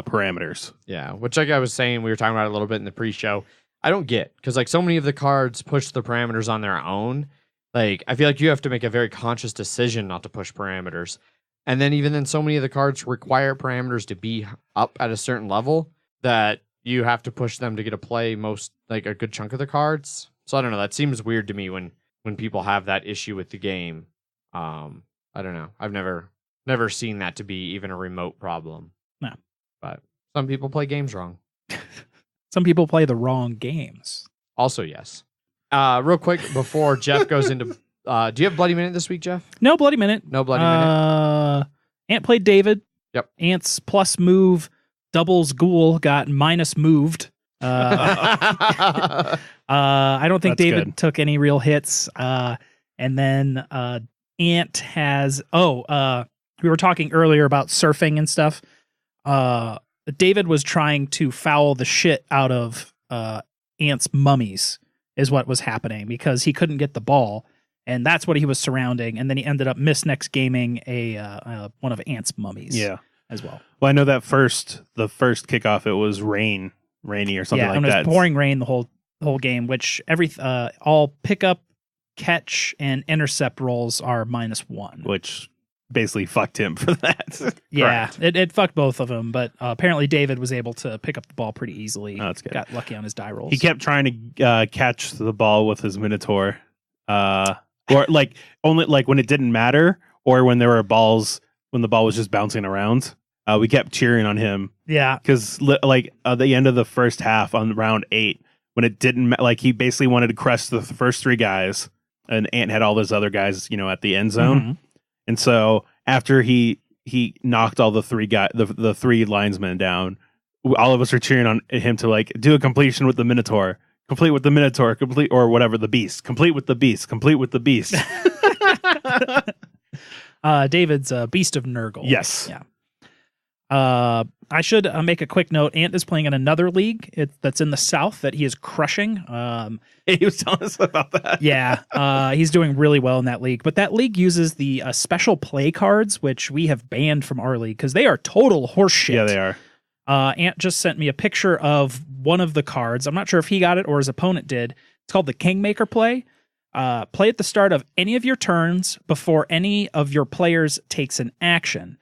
S2: parameters.
S1: Yeah, which like I was saying, we were talking about it a little bit in the pre-show. I don't get, because like so many of the cards push the parameters on their own. Like I feel like you have to make a very conscious decision not to push parameters. And then even then, so many of the cards require parameters to be up at a certain level that you have to push them to get a play a good chunk of the cards. So I don't know. That seems weird to me when people have that issue with the game. I don't know. I've never seen that to be even a remote problem.
S3: No.
S1: But some people play games wrong.
S3: Some people play the wrong games.
S1: Also, yes. Real quick before Jeff goes into... do you have Bloody Minute this week, Jeff?
S3: No Bloody Minute.
S1: No Bloody Minute?
S3: Ant played David.
S1: Yep.
S3: Ant's plus move doubles Ghoul got minus moved. I don't think
S2: That's
S3: David
S2: good.
S3: took any real hits. And then Ant has... we were talking earlier about surfing and stuff. David was trying to foul the shit out of Ant's mummies is what was happening because he couldn't get the ball. And that's what he was surrounding. And then he ended up next gaming one of Ant's mummies as well.
S2: Well, I know that the first kickoff, it was rainy or something like
S3: and it
S2: that.
S3: was pouring rain the whole game, which all pickup, catch, and intercept rolls are -1.
S2: Which basically fucked him for that.
S3: Yeah, it fucked both of them, but apparently David was able to pick up the ball pretty easily.
S2: Oh, that's good.
S3: Got lucky on his die rolls.
S2: He kept trying to catch the ball with his Minotaur. Or only when it didn't matter, or when there were balls, when the ball was just bouncing around. We kept cheering on him.
S3: Yeah.
S2: Because at the end of the first half on round 8, when it didn't he basically wanted to crush the first 3 guys, and Ant had all those other guys, at the end zone.
S3: Mm-hmm.
S2: And so after he knocked all the 3 linesmen down, all of us were cheering on him to do a completion with the Minotaur. Complete with the Minotaur, complete, or whatever, the beast. Complete with the beast, complete with the beast.
S3: David's Beast of Nurgle.
S2: Yes.
S3: Yeah. I should make a quick note. Ant is playing in another league that's in the South that he is crushing.
S2: He was telling us about that.
S3: Yeah. He's doing really well in that league. But that league uses the special play cards, which we have banned from our league because they are total horseshit.
S2: Yeah, they are.
S3: Ant just sent me a picture of one of the cards. I'm not sure if he got it or his opponent did. It's called the Kingmaker play. Play at the start of any of your turns before any of your players takes an action.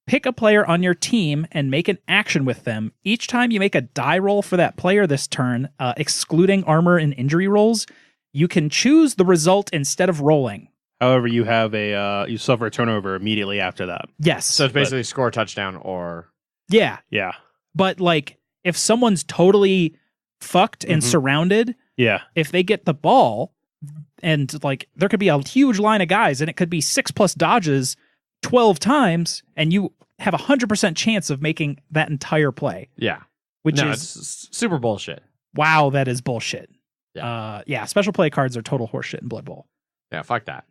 S3: Pick a player on your team and make an action with them. Each time you make a die roll for that player this turn, excluding armor and injury rolls, you can choose the result instead of rolling.
S2: However, you have you suffer a turnover immediately after that.
S3: Yes.
S1: So it's basically score a touchdown or...
S3: Yeah.
S2: Yeah.
S3: But if someone's totally fucked and surrounded,
S2: yeah,
S3: if they get the ball and there could be a huge line of guys and it could be 6+ dodges 12 times and you have 100% chance of making that entire play.
S1: Yeah.
S3: Which
S1: No,
S3: is
S1: it's super bullshit.
S3: wow, that is bullshit.
S1: Yeah.
S3: Special play cards are total horseshit in Blood Bowl.
S1: Yeah, fuck that.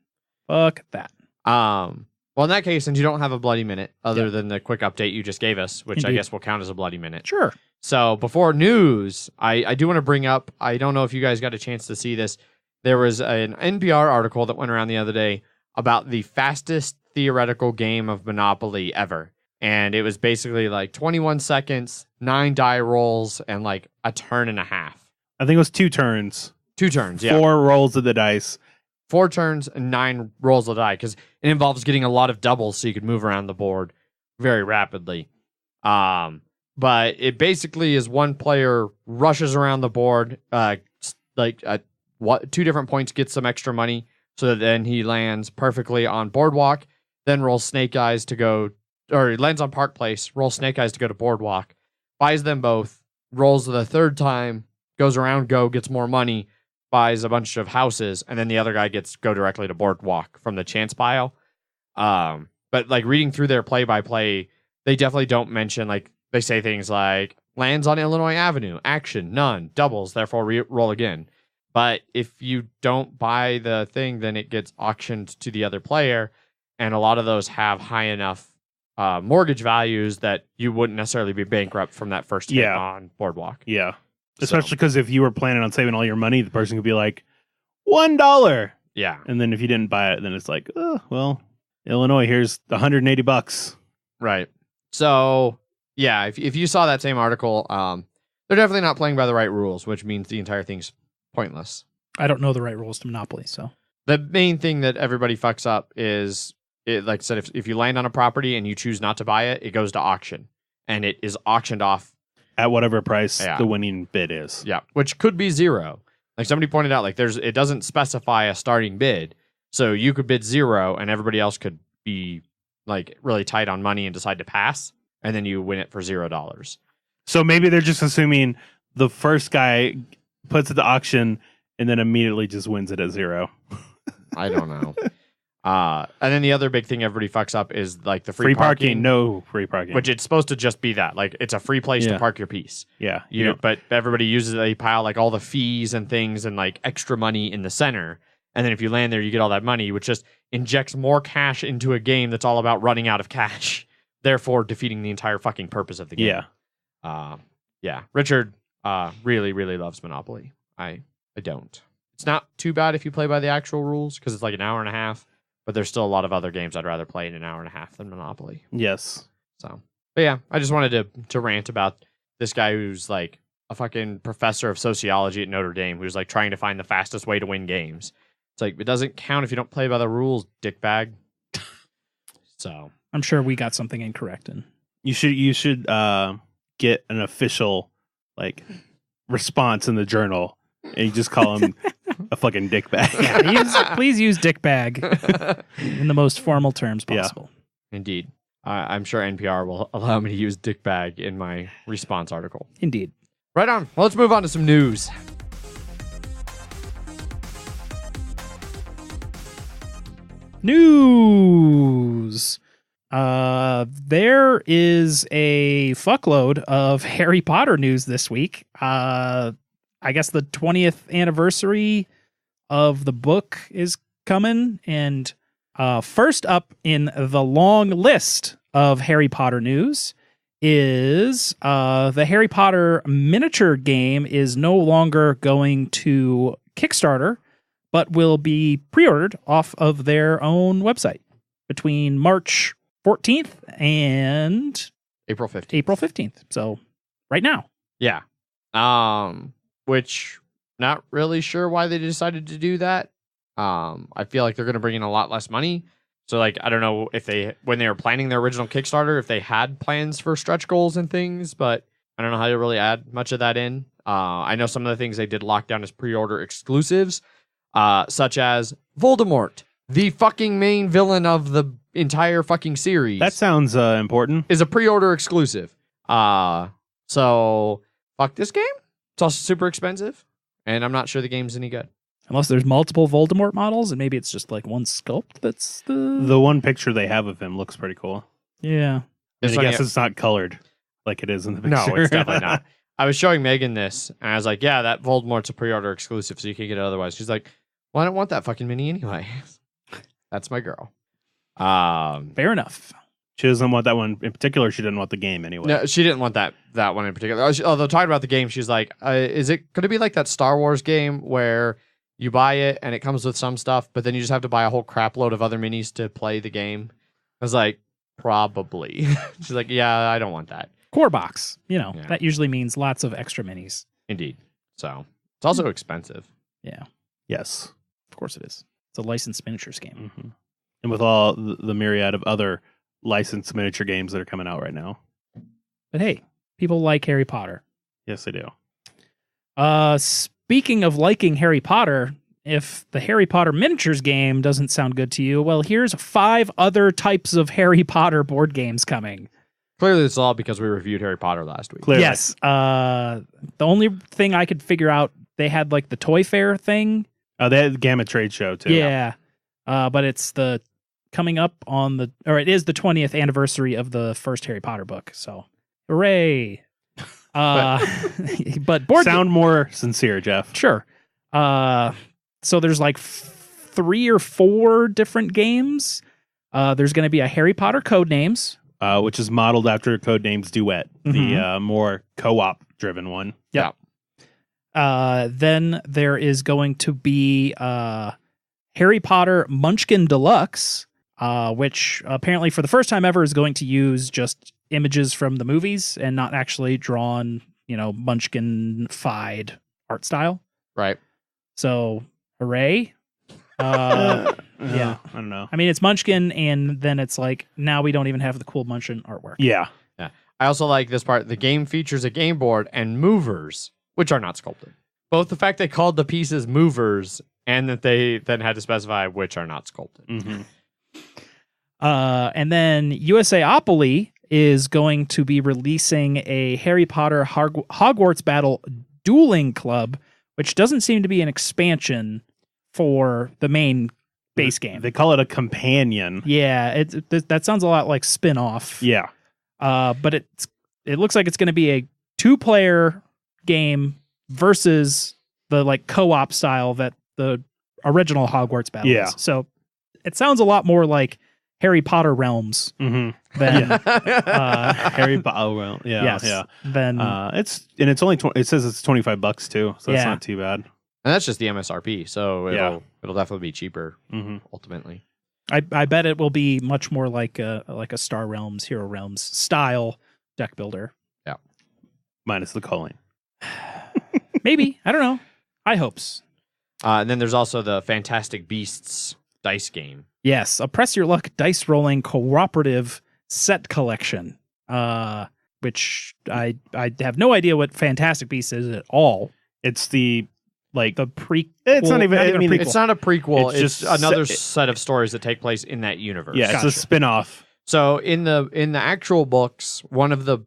S3: Fuck that.
S1: Well, in that case, since you don't have a Bloody Minute, other than the quick update you just gave us, which I
S3: Indeed.
S1: guess will count as a Bloody Minute.
S3: Sure.
S1: So before news, I do want to bring up, I don't know if you guys got a chance to see this. There was an NPR article that went around the other day about the fastest theoretical game of Monopoly ever. And it was basically 21 seconds, 9 die rolls, and a turn and a half.
S2: I think it was 2 turns.
S1: 2 turns, yeah.
S2: 4 rolls of the dice.
S1: 4 turns and 9 rolls of the die, because it involves getting a lot of doubles so you could move around the board very rapidly. But it basically is one player rushes around the board, 2 different points, gets some extra money, so that then he lands perfectly on Boardwalk, then rolls Snake Eyes to go, or he lands on Park Place, rolls Snake Eyes to go to Boardwalk, buys them both, rolls the 3rd time, goes around Go, gets more money, buys a bunch of houses, and then the other guy gets go directly to Boardwalk from the chance pile. But reading through their play-by-play, they definitely don't mention, they say things like, lands on Illinois Avenue, action, none, doubles, therefore roll again. But if you don't buy the thing, then it gets auctioned to the other player, and a lot of those have high enough mortgage values that you wouldn't necessarily be bankrupt from that first hit on Boardwalk.
S2: Yeah. Especially because if you were planning on saving all your money, the person could be like, $1.
S1: Yeah.
S2: And then if you didn't buy it, then it's like, oh, well, Illinois, here's $180.
S1: Right. So, yeah, if you saw that same article, they're definitely not playing by the right rules, which means the entire thing's pointless.
S3: I don't know the right rules to Monopoly, so.
S1: The main thing that everybody fucks up is like I said, if you land on a property and you choose not to buy it, it goes to auction, and it is auctioned off
S2: at whatever price the winning bid is.
S1: Yeah, which could be 0. Like somebody pointed out, like it doesn't specify a starting bid, so you could bid 0, and everybody else could be like really tight on money and decide to pass, and then you win it for $0.
S2: So maybe they're just assuming the first guy puts it to auction and then immediately just wins it at 0.
S1: I don't know. And then the other big thing everybody fucks up is like the
S2: free parking. No free parking.
S1: Which it's supposed to just be that. Like it's a free place to park your piece.
S2: Yeah.
S1: But everybody uses a pile like all the fees and things and like extra money in the center. And then if you land there, you get all that money, which just injects more cash into a game that's all about running out of cash, therefore defeating the entire fucking purpose of the game. Yeah. Richard really, really loves Monopoly. I don't. It's not too bad if you play by the actual rules because it's like an hour and a half, but there's still a lot of other games I'd rather play in an hour and a half than Monopoly.
S2: Yes.
S1: So, but yeah, I just wanted to rant about this guy who's like a fucking professor of sociology at Notre Dame who's like trying to find the fastest way to win games. It's like, it doesn't count if you don't play by the rules, dickbag. So
S3: I'm sure we got something incorrect. And
S2: you should get an official like response in the journal, and you just call him a fucking dickbag.
S3: Yeah, please use dickbag in the most formal terms possible.
S1: Yeah. Indeed. I'm sure NPR will allow me to use dickbag in my response article.
S3: Indeed.
S1: Right on. Well, let's move on to some news.
S3: News. There is a fuckload of Harry Potter news this week. I guess the 20th anniversary of the book is coming, and first up in the long list of Harry Potter news is the Harry Potter miniature game is no longer going to Kickstarter, but will be pre-ordered off of their own website between March 14th and
S1: April 15th.
S3: April 15th. So right now.
S1: Yeah. Which not really sure why they decided to do that. I feel like they're going to bring in a lot less money. So like, I don't know if when they were planning their original Kickstarter, if they had plans for stretch goals and things, but I don't know how to really add much of that in. I know some of the things they did lock down as pre-order exclusives, such as Voldemort, the fucking main villain of the entire fucking series.
S2: That sounds important.
S1: Is a pre-order exclusive. So fuck this game. It's also super expensive, and I'm not sure the game's any good.
S3: Unless there's multiple Voldemort models, and maybe it's just like one sculpt that's
S2: the one picture they have of him looks pretty cool.
S3: Yeah.
S2: I guess it's not colored like it is in the picture.
S1: No, it's definitely not. I was showing Megan this, and I was like, yeah, that Voldemort's a pre-order exclusive, so you can't get it otherwise. She's like, well, I don't want that fucking mini anyway. That's my girl.
S3: Fair enough.
S2: She doesn't want that one in particular. She didn't want the game anyway.
S1: No, she didn't want that one in particular. Although talking about the game, she's like, is it going to be like that Star Wars game where you buy it and it comes with some stuff, but then you just have to buy a whole crap load of other minis to play the game? I was like, probably. She's like, yeah, I don't want that.
S3: Core box. That usually means lots of extra minis.
S1: Indeed. So it's also expensive.
S3: Yeah.
S2: Yes.
S3: Of course it is. It's a licensed miniatures game.
S2: Mm-hmm. And with all the myriad of other licensed miniature games that are coming out right now.
S3: But hey, people like Harry Potter.
S2: Yes, they do.
S3: Speaking of liking Harry Potter, if the Harry Potter miniatures game doesn't sound good to you, well, here's 5 other types of Harry Potter board games coming.
S1: Clearly, it's all because we reviewed Harry Potter last week.
S2: Clearly.
S3: Yes. The only thing I could figure out, they had like the Toy Fair thing.
S2: Oh, they had the Gamma Trade Show too.
S3: Yeah. But it's coming up it is the 20th anniversary of the first Harry Potter book. So, hooray. But board
S2: sound more sincere, Jeff.
S3: Sure. So there's like 3 or 4 different games. There's going to be a Harry Potter Codenames,
S2: which is modeled after Codenames Duet, the more co-op driven one.
S3: Yeah. Then there is going to be Harry Potter Munchkin Deluxe, which apparently for the first time ever is going to use just images from the movies and not actually drawn, Munchkin-fied art style.
S1: Right.
S3: So, hooray. Yeah.
S2: I don't know.
S3: I mean, it's Munchkin, and then it's like, now we don't even have the cool Munchkin artwork.
S2: Yeah.
S1: I also like this part. The game features a game board and movers, which are not sculpted. Both the fact they called the pieces movers and that they then had to specify which are not sculpted.
S2: Mm-hmm.
S3: And then USAopoly is going to be releasing a Harry Potter Hogwarts Battle Dueling Club, which doesn't seem to be an expansion for the main base game.
S2: They call it a companion.
S3: Yeah, that sounds a lot like spin-off.
S2: Yeah.
S3: But it looks like it's going to be a 2-player game versus the like co-op style that the original Hogwarts Battle
S2: Yeah.
S3: is. So it sounds a lot more like Harry Potter Realms
S2: Mm-hmm.
S3: than
S2: Harry Potter. Oh, well, yeah.
S3: yes,
S2: Yeah.
S3: than
S2: It's only it says it's $25 too, so it's
S3: Yeah.
S2: not too bad.
S1: And that's just the MSRP, so it'll definitely be cheaper
S2: Mm-hmm.
S1: ultimately.
S3: I bet it will be much more like a Star Realms, Hero Realms style deck builder.
S2: Minus the culling.
S3: Maybe, I don't know. High hopes.
S1: And then there's also the Fantastic Beasts dice game.
S3: Yes, a press your luck dice rolling cooperative set collection. Which I have no idea what Fantastic Beasts is at all.
S2: It's the like
S3: The pre.
S2: It's not even. I mean,
S3: prequel.
S1: It's not a prequel.
S2: It's
S1: It's
S2: just
S1: another set of stories that take place in that universe.
S2: yeah, it's
S3: Gotcha.
S2: a spin-off.
S1: So in the actual books, one of the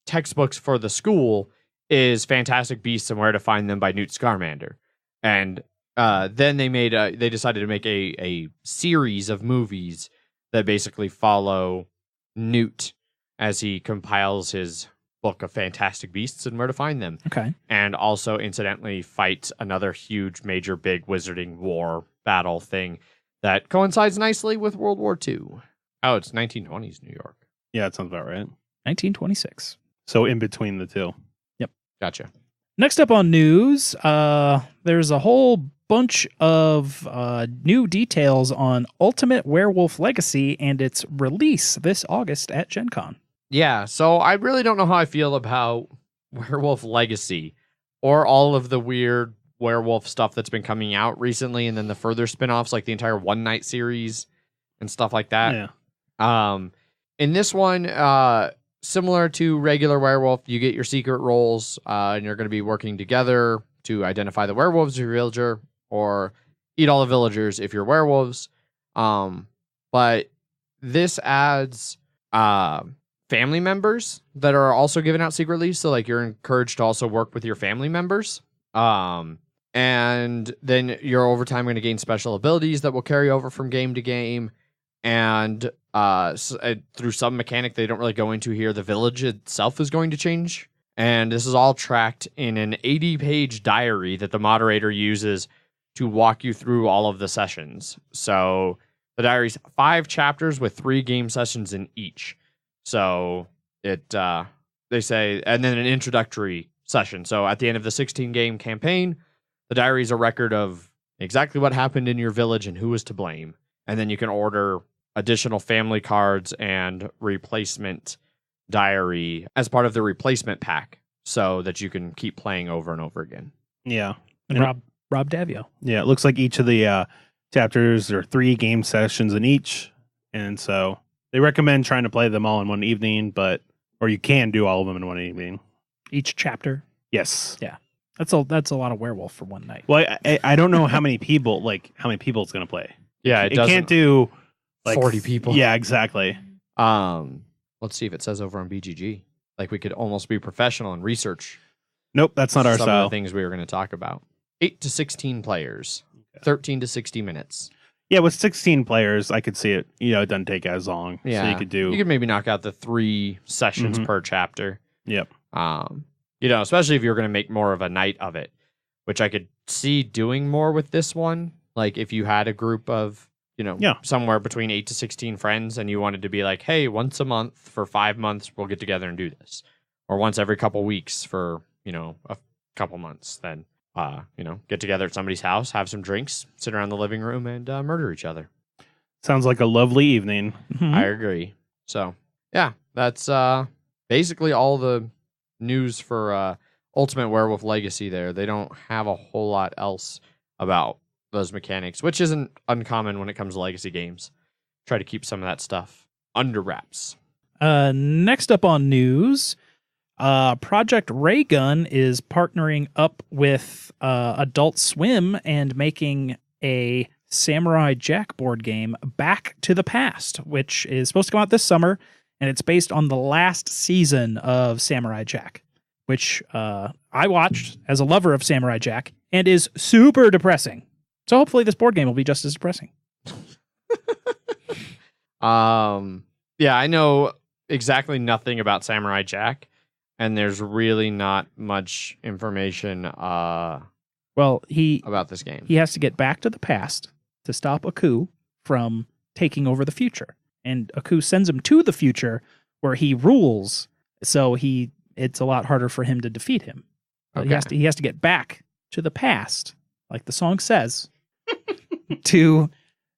S1: textbooks for the school is Fantastic Beasts and Where to Find Them by Newt Scamander. And then they decided to make a series of movies that basically follow Newt as he compiles his book of Fantastic Beasts and Where to Find Them.
S3: Okay.
S1: And also incidentally fights another huge major big wizarding war battle thing that coincides nicely with World War II. Oh, it's 1920s New York.
S2: Yeah, that sounds about right.
S3: 1926.
S2: So in between the two.
S1: Gotcha.
S3: Next up on news, there's a whole bunch of new details on Ultimate Werewolf Legacy and its release this August at Gen Con.
S1: Yeah, so I really don't know how I feel about Werewolf Legacy or all of the weird werewolf stuff that's been coming out recently, and then the further spin-offs like the entire One Night series and stuff like that.
S2: Yeah.
S1: In this one, similar to regular Werewolf, you get your secret roles, and you're going to be working together to identify the werewolves if you're a villager, or eat all the villagers if you're werewolves. But this adds family members that are also given out secretly, so like you're encouraged to also work with your family members. And then you're over time going to gain special abilities that will carry over from game to game. And through some mechanic they don't really go into here, the village itself is going to change. And this is all tracked in an 80-page diary that the moderator uses to walk you through all of the sessions. So the diary's 5 chapters with 3 game sessions in each. So they say, and then an introductory session. So at the end of the 16-game campaign, the diary is a record of exactly what happened in your village and who was to blame. And then you can order additional family cards and replacement diary as part of the replacement pack so that you can keep playing over and over again.
S2: Yeah.
S3: And Rob Davio.
S2: Yeah, it looks like each of the chapters are 3 game sessions in each. And so they recommend trying to play them all in one evening, or you can do all of them in one evening.
S3: Each chapter.
S2: Yes.
S3: Yeah. That's a lot of werewolf for one night.
S2: Well, I don't know how many people it's going to play.
S1: Yeah,
S2: It can't do
S1: 40 people.
S2: Yeah, exactly.
S1: Let's see if it says over on BGG. Like we could almost be professional and research.
S2: Nope, that's not our
S1: some
S2: style.
S1: of the things we were going to talk about. 8 to 16 players, 13 to 60 minutes.
S2: Yeah, with 16 players, I could see it. You know, it doesn't take as long.
S1: Yeah,
S2: So you could
S1: maybe knock out the 3 sessions
S2: Mhm.
S1: per chapter.
S2: Yep.
S1: Especially if you're going to make more of a night of it, which I could see doing more with this one. Like if you had a group of, somewhere between 8 to 16 friends and you wanted to be like, hey, once a month for 5 months, we'll get together and do this. Or once every couple weeks for, a couple months, then, get together at somebody's house, have some drinks, sit around the living room and murder each other.
S2: Sounds like a lovely evening.
S3: Mhm.
S1: I agree. So, yeah, that's basically all the news for Ultimate Werewolf Legacy there. They don't have a whole lot else about those mechanics, which isn't uncommon when it comes to legacy games. Try to keep some of that stuff under wraps.
S3: Next up on news, Project Raygun is partnering up with Adult Swim and making a Samurai Jack board game, Back to the Past, which is supposed to come out this summer, and it's based on the last season of Samurai Jack, which I watched as a lover of Samurai Jack and is super depressing. So hopefully this board game will be just as depressing.
S1: Yeah, I know exactly nothing about Samurai Jack, and there's really not much information
S3: Well,
S1: about this game.
S3: he has to get back to the past to stop Aku from taking over the future. And Aku sends him to the future where he rules, so it's a lot harder for him to defeat him. But he has to get back to the past, like the song says, to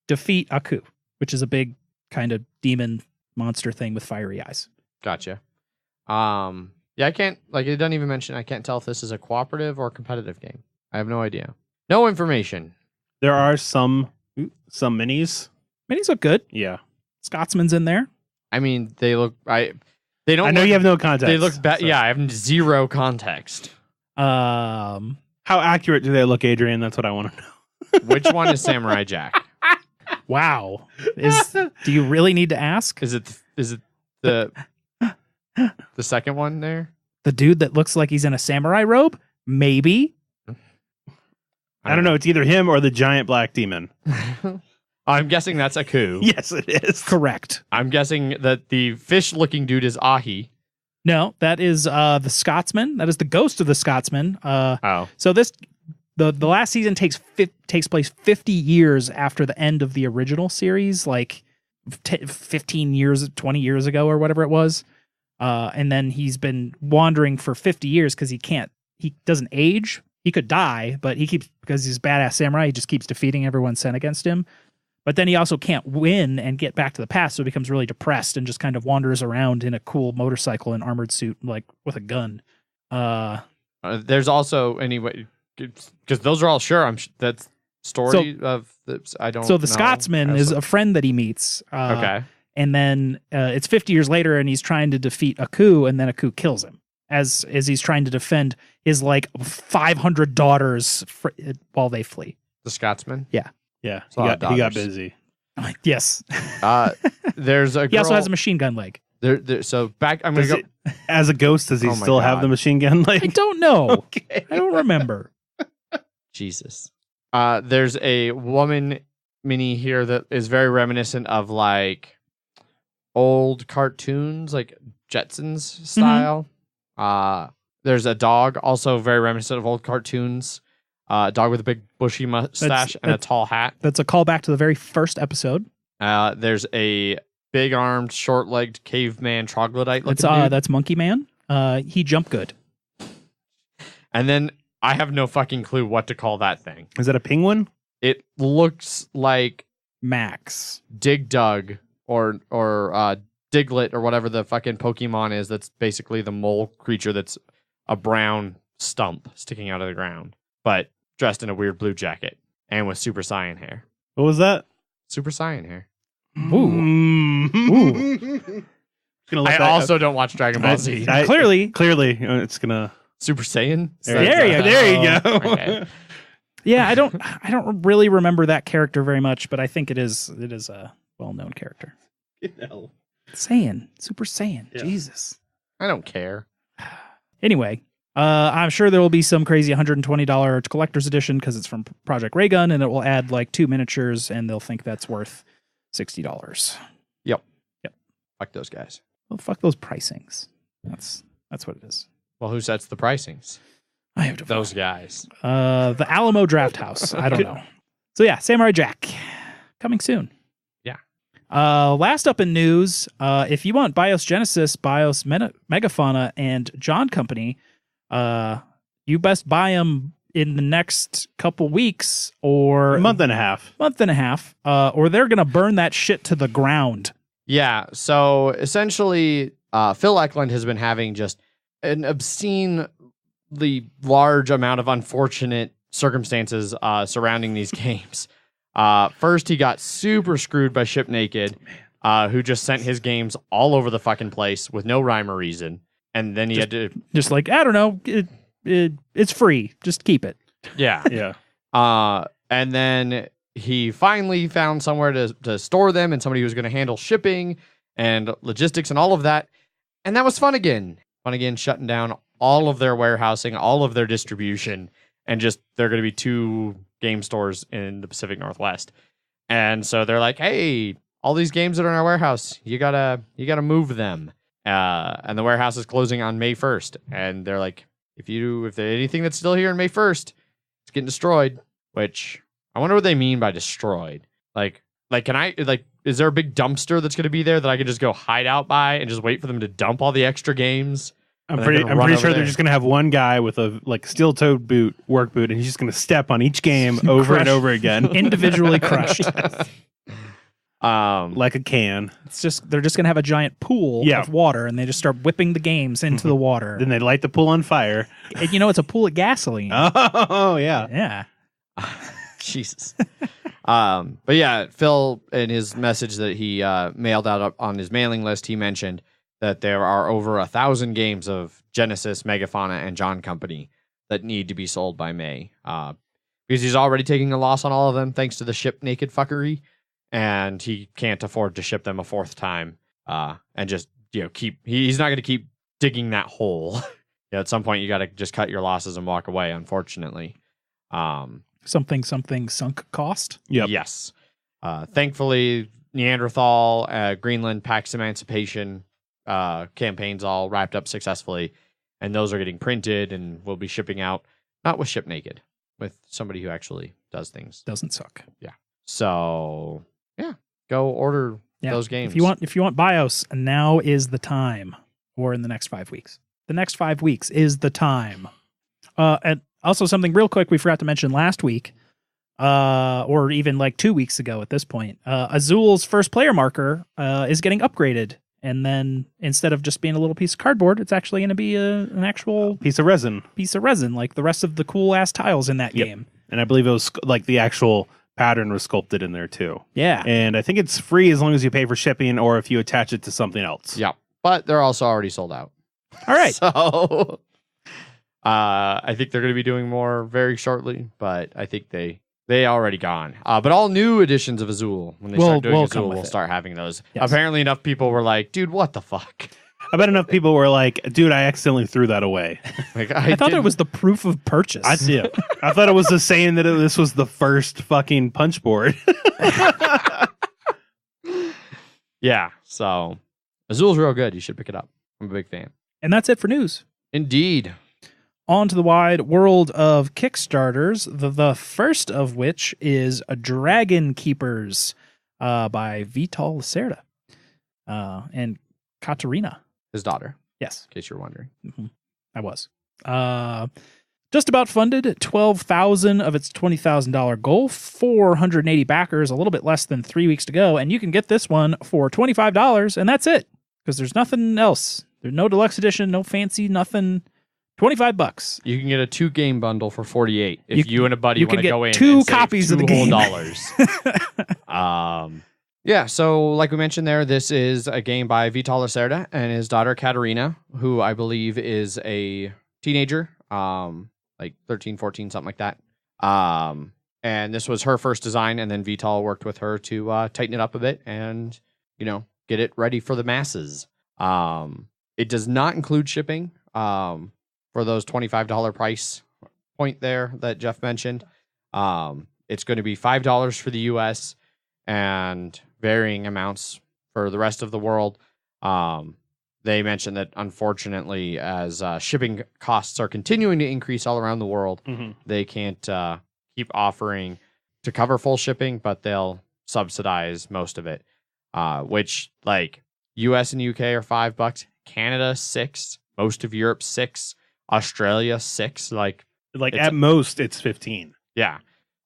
S3: defeat Aku, which is a big kind of demon monster thing with fiery eyes.
S1: Gotcha. Yeah, I can't, like, it doesn't even mention, I can't tell if this is a cooperative or competitive game. I have no idea. No information.
S2: There are some minis.
S3: Minis look good.
S2: Yeah.
S3: Scotsman's in there.
S1: I mean, they look, they don't
S2: I know
S1: look,
S2: you have no context.
S1: they look,
S2: so.
S1: yeah, I have zero context.
S2: How accurate do they look, Adrian? That's what I want to know.
S1: Which one is Samurai Jack?
S3: Wow. Do you really need to ask?
S1: Is it the second one there?
S3: The dude that looks like he's in a samurai robe? Maybe.
S2: I don't know. It's either him or the giant black demon.
S1: I'm guessing that's Aku.
S2: Yes, it is.
S3: Correct.
S1: I'm guessing that the fish-looking dude is Ahi.
S3: No, that is the Scotsman. That is the ghost of the Scotsman. So the last season takes place 50 years after the end of the original series, like 15 years, 20 years ago or whatever it was. And then he's been wandering for 50 years because he doesn't age. He could die, but because he's a badass samurai, he just keeps defeating everyone sent against him. But then he also can't win and get back to the past, so he becomes really depressed and just kind of wanders around in a cool motorcycle and armored suit, like with a gun.
S1: There's also, anyway, because those are all that's story of this. I don't.
S3: So the
S1: know.
S3: Scotsman is a friend that he meets.
S1: Okay.
S3: And then it's 50 years later, and he's trying to defeat Aku, and then Aku kills him as he's trying to defend his like 500 daughters while they flee.
S1: The Scotsman.
S3: Yeah.
S2: Yeah.
S1: He
S2: got busy.
S3: Yes.
S1: There's a girl.
S3: He also has a machine gun leg.
S1: So back. I'm gonna go.
S2: As a ghost, does he still have the machine gun?
S3: I don't know.
S2: Okay.
S3: I don't remember.
S1: Jesus. There's a woman mini here that is very reminiscent of like old cartoons, like Jetsons style. There's a dog also very reminiscent of old cartoons. Dog with a big bushy mustache and a tall hat.
S3: That's a callback to the very first episode.
S1: There's a big-armed, short-legged caveman troglodyte looking dude.
S3: That's Monkey Man. He jumped good.
S1: And then I have no fucking clue what to call that thing.
S2: Is that a penguin?
S1: It looks like
S3: Max.
S1: Dig Dug or Diglett or whatever the fucking Pokemon is. That's basically the mole creature that's a brown stump sticking out of the ground, but dressed in a weird blue jacket and with Super Saiyan hair.
S2: What was that?
S1: Super Saiyan hair.
S3: Ooh.
S2: Ooh.
S1: I also don't watch Dragon Ball Z.
S3: Clearly,
S2: it's gonna
S1: Super Saiyan.
S2: There you go.
S1: Okay.
S3: Yeah, I don't really remember that character very much, but I think it is a well-known character. Saiyan, Super Saiyan.
S2: Yeah.
S3: Jesus.
S1: I don't care.
S3: Anyway, I'm sure there will be some crazy $120 collector's edition because it's from Project Raygun, and it will add like 2 miniatures, and they'll think that's worth $60.
S1: Yep.
S3: Yep.
S1: Fuck those guys.
S3: Well, fuck those pricings. That's what it is.
S1: Well, who sets the pricings?
S3: I have to
S1: Those guys.
S3: The Alamo Draft House. I don't know. So yeah, Samurai Jack coming soon.
S1: Yeah.
S3: Last up in news, if you want BIOS Genesis, BIOS Megafauna, and John Company, you best buy them in the next couple weeks or
S2: a month and a half,
S3: or they're gonna burn that shit to the ground.
S1: Yeah. So essentially, Phil Eklund has been having just an obscenely large amount of unfortunate circumstances surrounding these games. First, he got super screwed by Ship Naked, who just sent his games all over the fucking place with no rhyme or reason. And then he had to...
S3: Just like, I don't know, it's free. Just keep it.
S1: Yeah.
S2: Yeah.
S1: And then he finally found somewhere to store them and somebody who was going to handle shipping and logistics and all of that. And that was fun again. Fun again, shutting down all of their warehousing, all of their distribution, and just they're going to be 2 game stores in the Pacific Northwest. And so they're like, hey, all these games that are in our warehouse, you gotta move them. And the warehouse is closing on May 1st. And they're like, if there's anything that's still here on May 1st, it's getting destroyed. Which I wonder what they mean by destroyed. Like, can I, like, is there a big dumpster that's going to be there that I can just go hide out by and just wait for them to dump all the extra games?
S2: I'm pretty sure they're just going to have one guy with a steel-toed work boot, and he's just going to step on each game over and over again.
S3: Individually crushed.
S2: Like a can.
S3: They're just going to have a giant pool of water, and they just start whipping the games into the water.
S2: Then they light the pool on fire.
S3: And, it's a pool of gasoline.
S2: Oh, yeah.
S3: Yeah.
S1: Jesus. But yeah, Phil, in his message that he mailed out on his mailing list, he mentioned that there are over 1,000 games of Genesis, Megafauna, and John Company that need to be sold by May. Because he's already taking a loss on all of them thanks to the Ship Naked fuckery, and he can't afford to ship them a 4th time. And just he's not going to keep digging that hole. At some point, you got to just cut your losses and walk away. Unfortunately.
S3: Something sunk cost.
S2: Yep.
S1: Yes. Thankfully, Neanderthal, Greenland, Pax Emancipation campaigns all wrapped up successfully, and those are getting printed and will be shipping out, not with Ship Naked, with somebody who actually does things.
S3: Doesn't suck.
S1: Yeah. So yeah, go order those games.
S3: If you want BIOS, now is the time, or in the next 5 weeks. The next 5 weeks is the time. And also something real quick we forgot to mention last week, or even like 2 weeks ago at this point. Azul's first player marker is getting upgraded. And then instead of just being a little piece of cardboard, it's actually going to be an actual
S2: piece of resin,
S3: like the rest of the cool ass tiles in that game.
S2: And I believe it was like the actual pattern was sculpted in there too.
S3: Yeah.
S2: And I think it's free as long as you pay for shipping or if you attach it to something else.
S1: Yeah. But they're also already sold out.
S3: All right.
S1: So I think they're going to be doing more very shortly, but I think they already gone. But all new editions of Azul, when they start doing Azul, we'll start having those. Yes. Apparently enough people were like, dude, what the fuck?
S2: I bet enough people were like, dude, I accidentally threw that away.
S3: Like, I thought it was the proof of purchase.
S2: I thought it was the saying that this was the first fucking punch board.
S1: Yeah, so Azul's real good. You should pick it up. I'm a big fan.
S3: And that's it for news.
S1: Indeed.
S3: On to the wide world of Kickstarters, the first of which is Dragon Keepers by Vital Lacerda and Katarina.
S1: His daughter.
S3: Yes.
S1: In case you're wondering.
S3: Mm-hmm. I was. Just about funded 12,000 of its $20,000 goal, 480 backers, a little bit less than 3 weeks to go, and you can get this one for $25, and that's it, because there's nothing else. There's no deluxe edition, no fancy, nothing. $25.
S1: You can get a 2-game bundle for $48 if you and a buddy want to go in.
S3: 2 copies of the game.
S1: Yeah, so like we mentioned there, this is a game by Vital Lacerda and his daughter Katarina, who I believe is a teenager, like 13, 14, something like that. And this was her first design, and then Vital worked with her to tighten it up a bit and, get it ready for the masses. It does not include shipping. For those $25 price point there that Jeff mentioned. It's going to be $5 for the US and varying amounts for the rest of the world. They mentioned that unfortunately, as shipping costs are continuing to increase all around the world, they can't keep offering to cover full shipping, but they'll subsidize most of it, which like US and UK are $5, Canada $6, most of Europe $6. Australia $6, like
S2: at most it's 15.
S1: Yeah,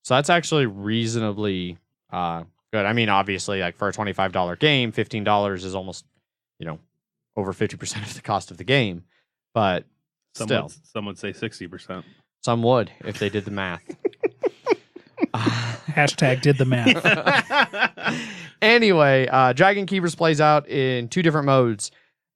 S1: so that's actually reasonably good. I mean, obviously, like for a $25 game, $15 is almost over 50% of the cost of the game. But
S2: some would say 60%.
S1: Some would if they did the math.
S3: Hashtag did the math.
S1: Anyway, Dragon Keepers plays out in 2 different modes.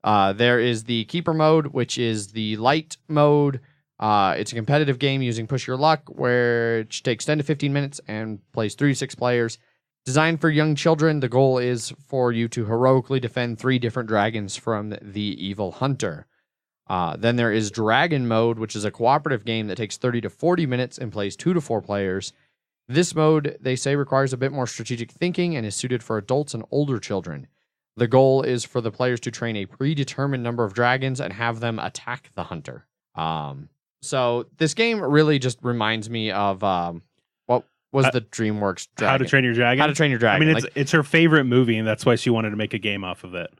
S1: There is the Keeper mode, which is the light mode. It's a competitive game using Push Your Luck, which takes 10 to 15 minutes and plays 3 to 6 players. Designed for young children, the goal is for you to heroically defend 3 different dragons from the evil hunter. Then there is Dragon mode, which is a cooperative game that takes 30 to 40 minutes and plays 2 to 4 players. This mode, they say, requires a bit more strategic thinking and is suited for adults and older children. The goal is for the players to train a predetermined number of dragons and have them attack the hunter. So this game really just reminds me of what was the DreamWorks Dragon?
S2: How to Train Your Dragon?
S1: How to Train Your Dragon.
S2: I mean, it's her favorite movie, and that's why she wanted to make a game off of it.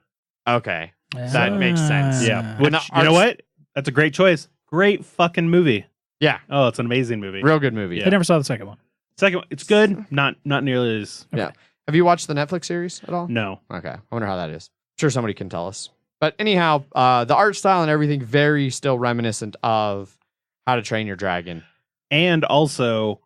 S1: Okay. That makes sense.
S2: Yeah. Which, you know what? That's a great choice. Great fucking movie.
S1: Yeah.
S2: Oh, it's an amazing movie.
S1: Real good movie.
S3: I never saw the second one.
S2: Second one, it's good. Not nearly as...
S1: Okay. Yeah. Have you watched the Netflix series at all?
S2: No.
S1: Okay. I wonder how that is. I'm sure somebody can tell us. But anyhow, the art style and everything very still reminiscent of How to Train Your Dragon.
S2: And also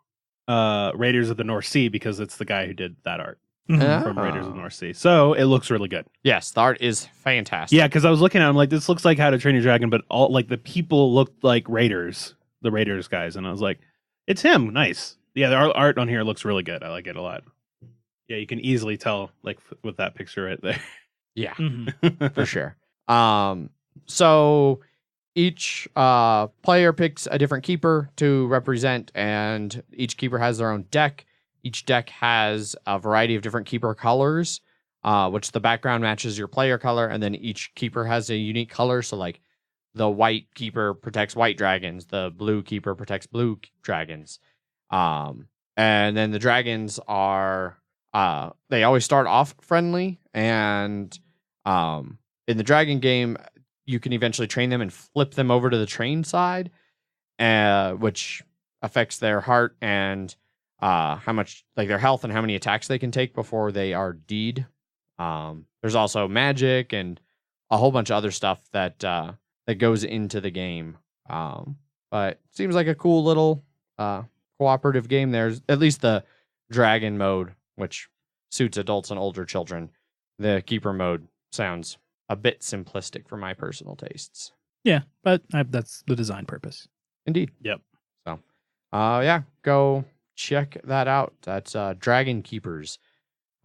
S2: Raiders of the North Sea, because it's the guy who did that art from Raiders of the North Sea. So it looks really good.
S1: Yes, the art is fantastic.
S2: Yeah, because I was looking at it, I'm like, this looks like How to Train Your Dragon, but all like the people looked like Raiders, the Raiders guys. And I was like, it's him. Nice. Yeah, the art on here looks really good. I like it a lot. Yeah, you can easily tell, like, with that picture right there.
S1: Yeah, for sure. So each player picks a different keeper to represent, and each keeper has their own deck. Each deck has a variety of different keeper colors, which the background matches your player color, and then each keeper has a unique color. So, like, the white keeper protects white dragons, the blue keeper protects blue dragons. And then the dragons are, they always start off friendly, and in the dragon game, you can eventually train them and flip them over to the train side, which affects their heart and how much, like, their health and how many attacks they can take before they are deed. There's also magic and a whole bunch of other stuff that goes into the game. But it seems like a cool little cooperative game. There's at least the dragon mode, which suits adults and older children. The keeper mode sounds a bit simplistic for my personal tastes.
S3: Yeah, but that's the design purpose.
S1: Indeed.
S2: Yep.
S1: So, yeah, go check that out. That's Dragon Keepers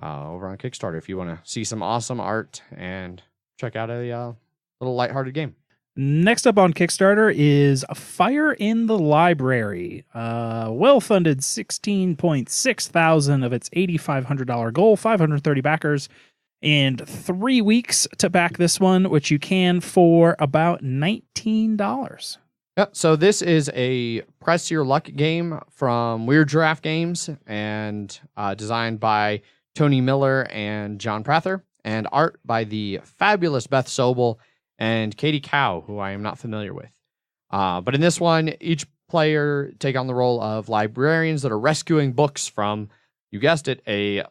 S1: over on Kickstarter if you want to see some awesome art and check out a little lighthearted game.
S3: Next up on Kickstarter is Fire in the Library. Well-funded 16.6 thousand of its $8,500 goal, 530 backers, and 3 weeks to back this one, which you can for about $19.
S1: Yeah, so this is a press your luck game from Weird Giraffe Games and designed by Tony Miller and John Prather, and art by the fabulous Beth Sobel and Katie Cow, who I am not familiar with. But in this one, each player take on the role of librarians that are rescuing books from, you guessed it, a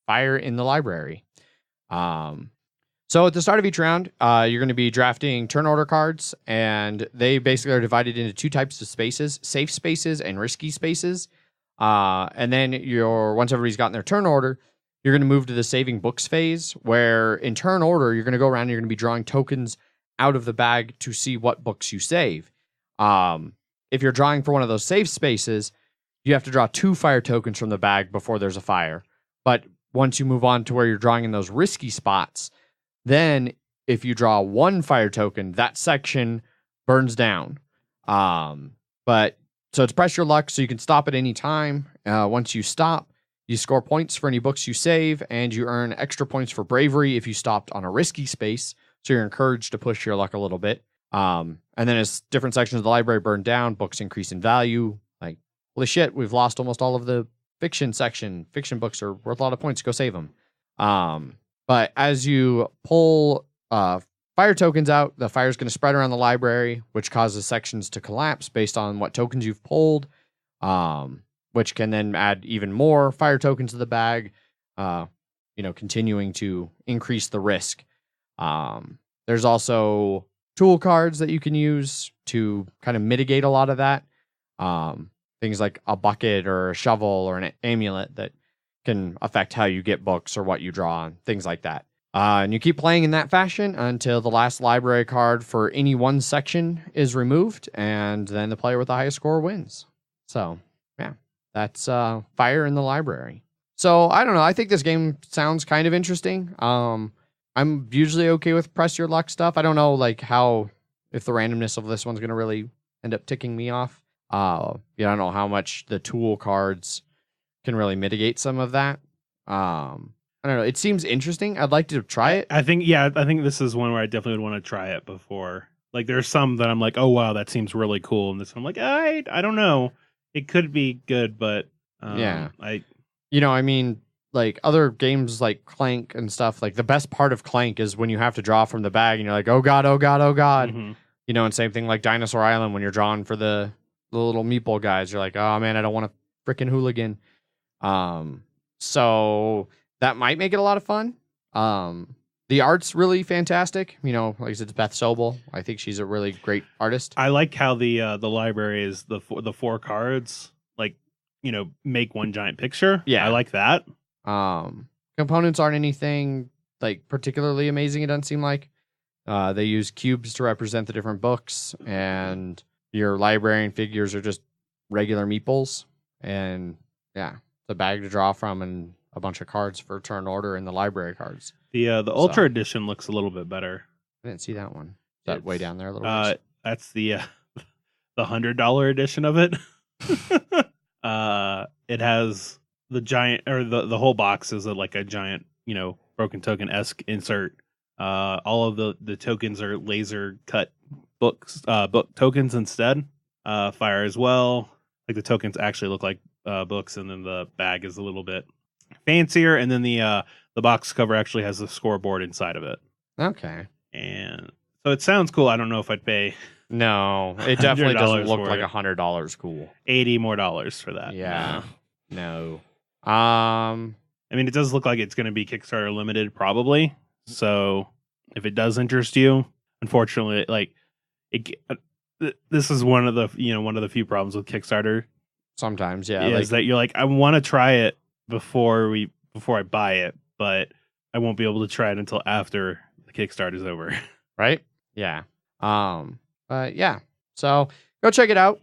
S1: fire in the library. So at the start of each round, you're going to be drafting turn order cards, and they basically are divided into 2 types of spaces: safe spaces and risky spaces. And then once everybody's gotten their turn order, you're going to move to the saving books phase, where in turn order, you're going to go around and you're going to be drawing tokens out of the bag to see what books you save. If you're drawing for one of those safe spaces, you have to draw 2 fire tokens from the bag before there's a fire. But once you move on to where you're drawing in those risky spots, then if you draw 1 fire token, that section burns down. But so it's press your luck, so you can stop at any time. Once you stop, you score points for any books you save, and you earn extra points for bravery if you stopped on a risky space. So you're encouraged to push your luck a little bit. And then as different sections of the library burn down, books increase in value. Like, holy shit, we've lost almost all of the fiction section. Fiction books are worth a lot of points. Go save them. But as you pull fire tokens out, the fire is going to spread around the library, which causes sections to collapse based on what tokens you've pulled, which can then add even more fire tokens to the bag, continuing to increase the risk. There's also tool cards that you can use to kind of mitigate a lot of that. things like a bucket or a shovel or an amulet that can affect how you get books or what you draw and things like that. And you keep playing in that fashion until the last library card for any one section is removed, and then the player with the highest score wins. So, yeah, that's Fire in the Library. So, I don't know. I think this game sounds kind of interesting. I'm usually okay with press your luck stuff. I don't know, like, if the randomness of this one's going to really end up ticking me off. I don't know how much the tool cards can really mitigate some of that. I don't know. It seems interesting. I'd like to try it.
S2: I think this is one where I definitely would want to try it before. Like, there's some that I'm like, oh wow, that seems really cool, and this I'm like, I don't know. It could be good, but
S1: yeah, I mean, like other games like Clank and stuff. Like the best part of Clank is when you have to draw from the bag, and you're like, oh god, oh god, oh god.
S2: Mm-hmm.
S1: And same thing like Dinosaur Island when you're drawing for the little meatball guys. You're like, oh man, I don't want to freaking hooligan. So that might make it a lot of fun. The art's really fantastic. Like I said, it's Beth Sobel. I think she's a really great artist.
S2: I like how the library is the four cards, like, make one giant picture.
S1: Yeah.
S2: I like that.
S1: Components aren't anything like particularly amazing. It doesn't seem like they use cubes to represent the different books, and your librarian figures are just regular meeples, and yeah, the bag to draw from and a bunch of cards for turn order in the library cards.
S2: The Ultra Edition looks a little bit better.
S1: I didn't see that one. Is that way down there a little bit?
S2: That's the $100 edition of it. It has the giant, or the whole box is like a giant, broken token-esque insert. All of the tokens are laser cut book tokens instead. Fire as well. Like the tokens actually look like books, and then the bag is a little bit fancier, and then the box cover actually has the scoreboard inside of it.
S1: Okay.
S2: And so it sounds cool. I don't know if I'd pay.
S1: No, it definitely doesn't look like
S2: it.
S1: $100 cool.
S2: $80 more for that.
S1: Yeah. No.
S2: I mean, it does look like it's going to be Kickstarter limited, probably. So if it does interest you, unfortunately, like this is one of the few problems with Kickstarter.
S1: Sometimes, yeah,
S2: is that you're like, I want to try it before I buy it, but I won't be able to try it until after the Kickstarter is over.
S1: Right? Yeah. But yeah. So go check it out.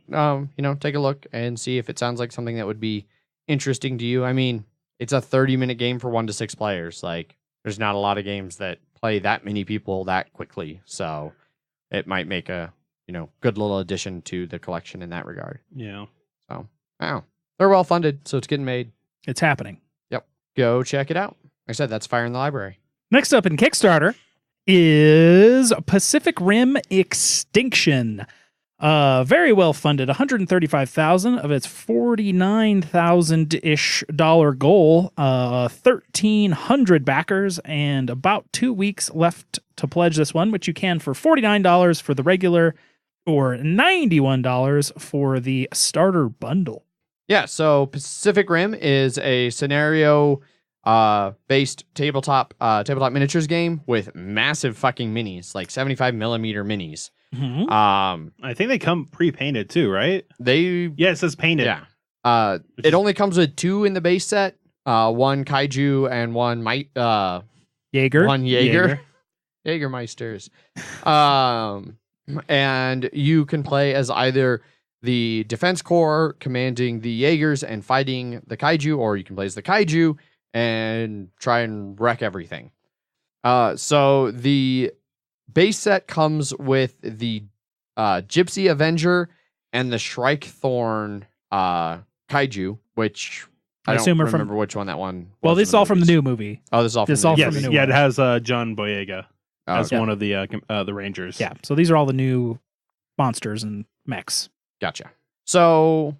S1: Take a look and see if it sounds like something that would be interesting to you. I mean, it's a 30-minute game for 1 to 6 players. Like, there's not a lot of games that play that many people that quickly. So it might make a, good little addition to the collection in that regard.
S2: Yeah.
S1: So, wow. They're well funded, so it's getting made.
S3: It's happening.
S1: Yep. Go check it out. Like I said, that's Fire in the Library.
S3: Next up in Kickstarter is Pacific Rim Extinction. Very well funded, $135,000 of its $49,000-ish goal. 1,300 backers and about 2 weeks left to pledge this one, which you can for $49 for the regular or $91 for the starter bundle.
S1: Yeah, so Pacific Rim is a scenario based tabletop miniatures game with massive fucking minis, like 75 millimeter minis.
S3: Mm-hmm.
S2: I think they come pre-painted too, right?
S1: It
S2: says painted.
S1: Yeah. It only comes with 2 in the base set, one kaiju and one
S3: Jaeger.
S1: One Jaeger. Jägermeisters. And you can play as either the defense corps commanding the Jaegers and fighting the kaiju, or you can play as the kaiju and try and wreck everything. So the base set comes with the Gypsy Avenger and the Shrike-Thorn kaiju, which I don't remember which one that one was.
S3: Well, this is all from the new movie.
S1: Oh, this is all from the new movie.
S2: Yeah, it has John Boyega as one of the Rangers.
S3: Yeah, so these are all the new monsters and mechs.
S1: Gotcha. So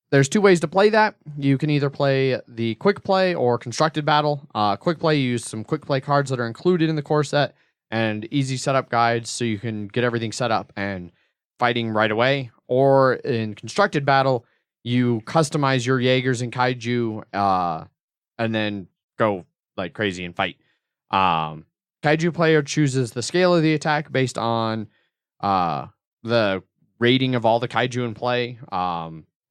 S1: there's 2 ways to play that. You can either play the quick play or constructed battle. Quick play, you use some quick play cards that are included in the core set and easy setup guides so you can get everything set up and fighting right away. Or in constructed battle, you customize your Jaegers and kaiju and then go like crazy and fight. Kaiju player chooses the scale of the attack based on the rating of all the kaiju in play.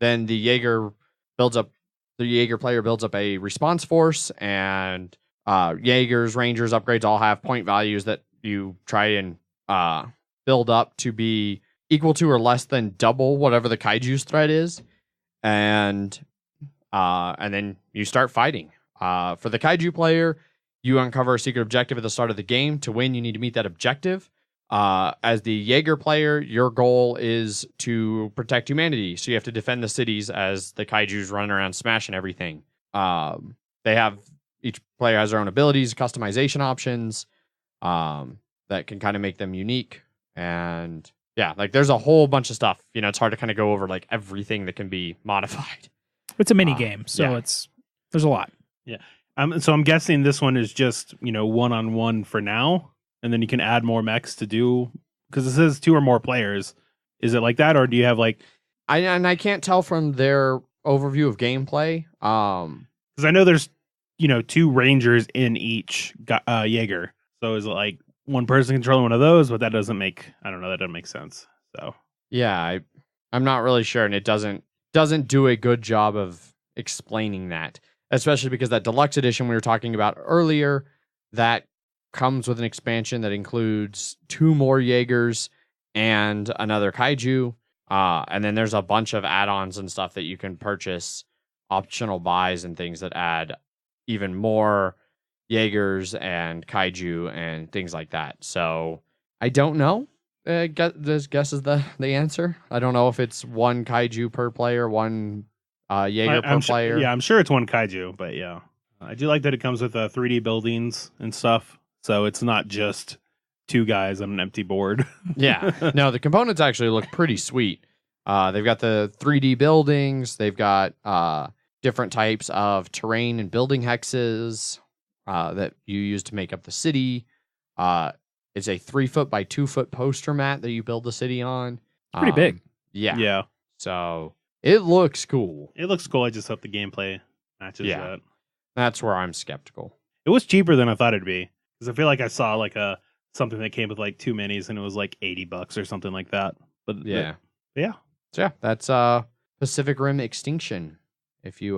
S1: then the Jaeger player builds up a response force, and Jaegers, Rangers, upgrades all have point values that you try and build up to be equal to or less than double whatever the Kaiju's threat is, and then you start fighting. For the Kaiju player, you uncover a secret objective at the start of the game. To win, you need to meet that objective. As the Jaeger player, your goal is to protect humanity. So you have to defend the cities as the Kaiju's running around smashing everything. Each player has their own abilities, customization options that can kind of make them unique. And yeah, like there's a whole bunch of stuff. It's hard to kind of go over like everything that can be modified.
S3: It's a mini game, so there's a lot.
S2: Yeah. So I'm guessing this one is just, one-on-one for now, and then you can add more mechs to do, because it says 2 or more players. Is it like that, or do you have like...
S1: I can't tell from their overview of gameplay.
S2: Because I know there's, 2 Rangers in each Jaeger. So is it like one person controlling one of those? But that doesn't make sense. So
S1: yeah, I'm not really sure, and it doesn't do a good job of explaining that. Especially because that deluxe edition we were talking about earlier, that comes with an expansion that includes 2 more Jaegers and another Kaiju. And then there's a bunch of add-ons and stuff that you can purchase, optional buys and things that add even more Jaegers and Kaiju and things like that. So I don't know. Guess is the answer. I don't know if it's 1 Kaiju per player, 1 Jaeger per player.
S2: I'm sure it's 1 Kaiju, but yeah. I do like that it comes with 3D buildings and stuff, so it's not just 2 guys on an empty board.
S1: Yeah. No, the components actually look pretty sweet. They've got the 3D buildings. They've got different types of terrain and building hexes that you use to make up the city. It's a 3-foot by 2-foot poster mat that you build the city on.
S3: Pretty big.
S1: Yeah.
S2: Yeah.
S1: So it looks cool.
S2: It looks cool. I just hope the gameplay matches that.
S1: That's where I'm skeptical.
S2: It was cheaper than I thought it'd be, because I feel like I saw like something that came with like 2 minis and it was like $80 or something like that. But
S1: yeah.
S2: Yeah.
S1: So yeah, that's Pacific Rim Extinction. If you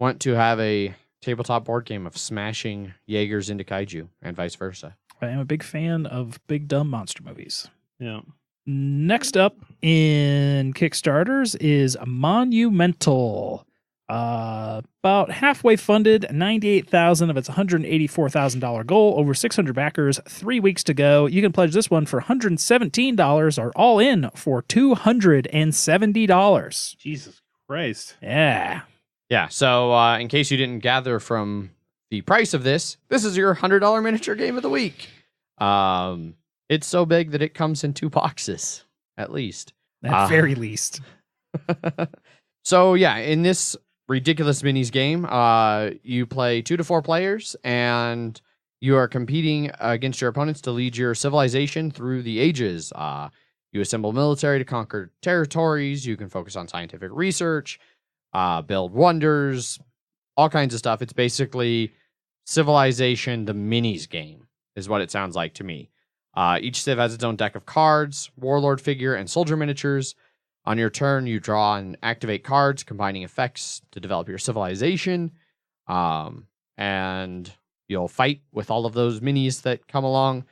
S1: want to have a tabletop board game of smashing Jaegers into Kaiju and vice versa.
S3: I am a big fan of big dumb monster movies.
S2: Yeah.
S3: Next up in Kickstarters is Monumental. About halfway funded, $98,000 of its $184,000 goal, over 600 backers, 3 weeks to go. You can pledge this one for $117 or all in for $270.
S2: Jesus Christ.
S3: Yeah.
S1: Yeah, so in case you didn't gather from the price of this is your $100 miniature game of the week. It's so big that it comes in 2 boxes, at least.
S3: At very least.
S1: So yeah, in this ridiculous minis game, you play 2 to 4 players, and you are competing against your opponents to lead your civilization through the ages. You assemble military to conquer territories. You can focus on scientific research, build wonders, all kinds of stuff. It's basically Civilization, the minis game, is what it sounds like to me. Each civ has its own deck of cards, warlord figure, and soldier miniatures. On your turn, you draw and activate cards, combining effects to develop your civilization. And you'll fight with all of those minis that come along.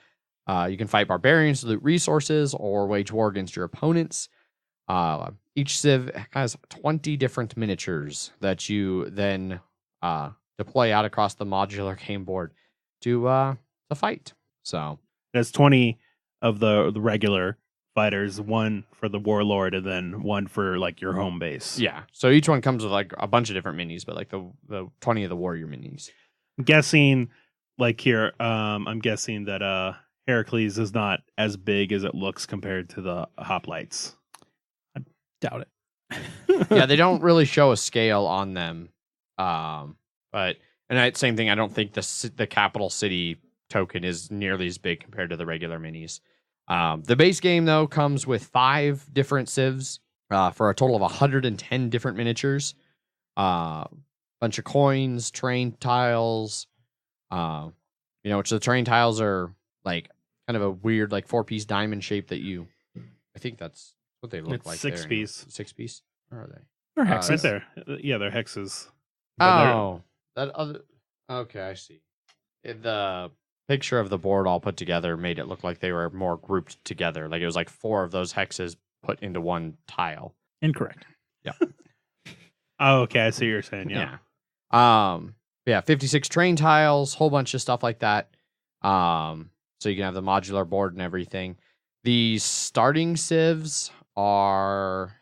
S1: You can fight barbarians to loot resources or wage war against your opponents. Each civ has 20 different miniatures that you then deploy out across the modular game board to fight. So
S2: there's 20 of the regular fighters, 1 for the warlord, and then 1 for like your home base.
S1: Yeah. So each one comes with like a bunch of different minis, but like the 20 of the warrior minis.
S2: I'm guessing like here, I'm guessing that Heracles is not as big as it looks compared to the hoplites.
S3: I doubt it.
S1: Yeah, they don't really show a scale on them. But same thing. I don't think the capital city token is nearly as big compared to the regular minis. The base game though comes with 5 different civs for a total of 110 different miniatures. Bunch of coins, terrain tiles. Which the terrain tiles are like kind of a weird like 4-piece diamond shape that I think that's what they look like.
S2: 6-piece.
S1: 6-piece. Where are they?
S3: They're
S2: Right
S3: hexes.
S2: there. Yeah, they're hexes. But they're-
S1: Oh, that other. Okay, I see. The picture of the board all put together made it look like they were more grouped together. Like it was like 4 of those hexes put into one tile.
S3: Incorrect.
S2: Oh, okay. I see what you're saying. Yeah.
S1: Yeah. 56 train tiles, whole bunch of stuff like that. So you can have the modular board and everything. The starting civs are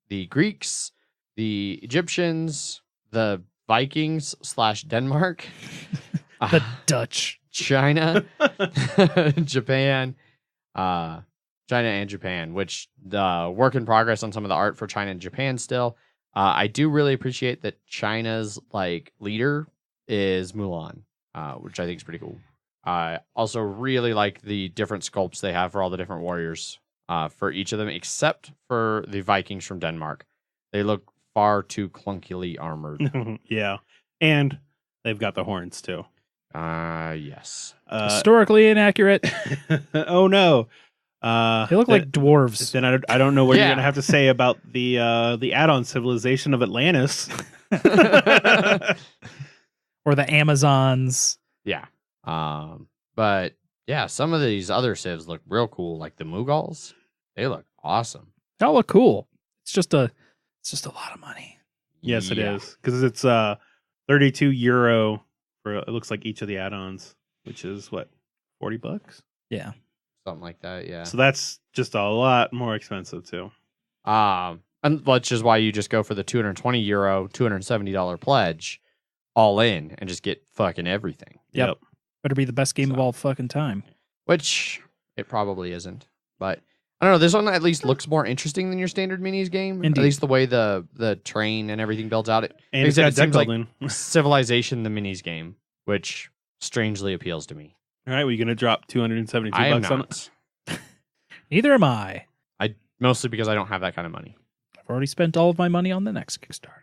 S1: the Greeks, the Egyptians, the Vikings / Denmark,
S3: The Dutch.
S1: China, Japan, China and Japan, which the work in progress on some of the art for China and Japan still. I do really appreciate that China's like leader is Mulan, which I think is pretty cool. I also really like the different sculpts they have for all the different warriors for each of them, except for the Vikings from Denmark. They look far too clunkily armored.
S2: Yeah. And they've got the horns too.
S1: Yes.
S3: Historically inaccurate.
S2: Oh no.
S3: They look like dwarves.
S2: Then I don't know what you're
S1: Yeah.
S2: gonna have to say about the add-on civilization of Atlantis.
S3: Or the Amazons.
S1: Yeah. But yeah, some of these other civs look real cool, like the Mughals. They look awesome.
S3: They all look cool. It's just a lot of money.
S2: Yes, it
S1: Yeah.
S2: is, because it's €32 for it looks like each of the add-ons, which is what, $40.
S3: Yeah.
S1: Something like that. Yeah.
S2: So that's just a lot more expensive too.
S1: And which is why you just go for the €220, $270 pledge, all in, and just get fucking everything.
S3: Yep. Better be the best game of
S1: So-
S3: all fucking time.
S1: Which it probably isn't, but I don't know. This one at least looks more interesting than your standard minis game.
S3: Indeed.
S1: At least the way the train and everything builds out.
S2: And
S1: Like
S2: it's
S1: I
S2: got
S1: said, it
S2: deck
S1: seems like
S2: building.
S1: Civilization, the minis game, which strangely appeals to me.
S2: All right, we're gonna drop $272
S1: I am
S2: on it.
S1: not.
S3: Neither am I.
S1: Mostly because I don't have that kind of money.
S3: I've already spent all of my money on the next Kickstarter.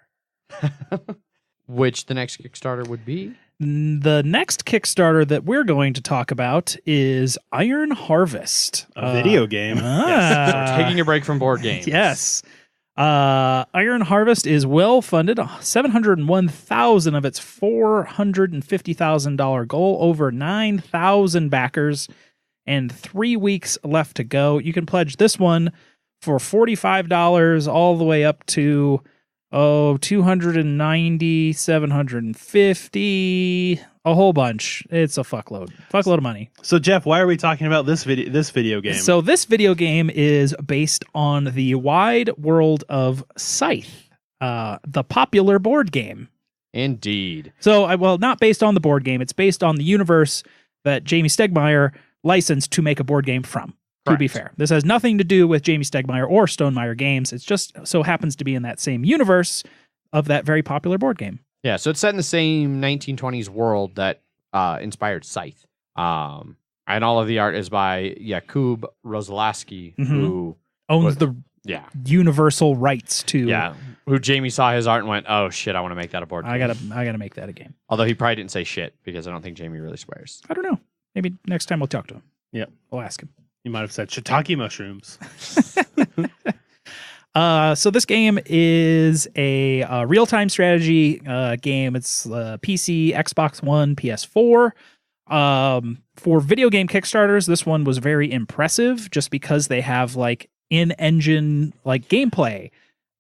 S1: Which the next Kickstarter would be?
S3: The next Kickstarter that we're going to talk about is Iron Harvest.
S2: A video game.
S1: So we're taking a break from board games.
S3: Yes. Iron Harvest is well funded, 701,000 of its $450,000 goal, over 9,000 backers, and 3 weeks left to go. You can pledge this one for $45 all the way up to $290, $750, a whole bunch. It's a fuckload of money.
S2: So Jeff, why are we talking about this video game?
S3: So this video game is based on the wide world of Scythe, the popular board game.
S1: Indeed.
S3: So, not based on the board game. It's based on the universe that Jamie Stegmaier licensed to make a board game from. To be fair, this has nothing to do with Jamie Stegmaier or Stonemaier Games. It's just so happens to be in that same universe of that very popular board game.
S1: Yeah, so it's set in the same 1920s world that inspired Scythe. And all of the art is by Jakub Roslaski,
S3: Mhm.
S1: who
S3: Owns the
S1: yeah,
S3: universal rights to.
S1: who Jamie saw his art and went, "Oh shit, I want to make that a board game."
S3: I gotta make that a game.
S1: Although he probably didn't say shit because I don't think Jamie really swears.
S3: I don't know. Maybe next time we'll talk to him.
S2: Yep.
S3: We'll ask him.
S2: You might have said shiitake mushrooms.
S3: So this game is a real-time strategy game. It's PC, Xbox One, PS4. For video game Kickstarters, this one was very impressive just because they have like in-engine like gameplay.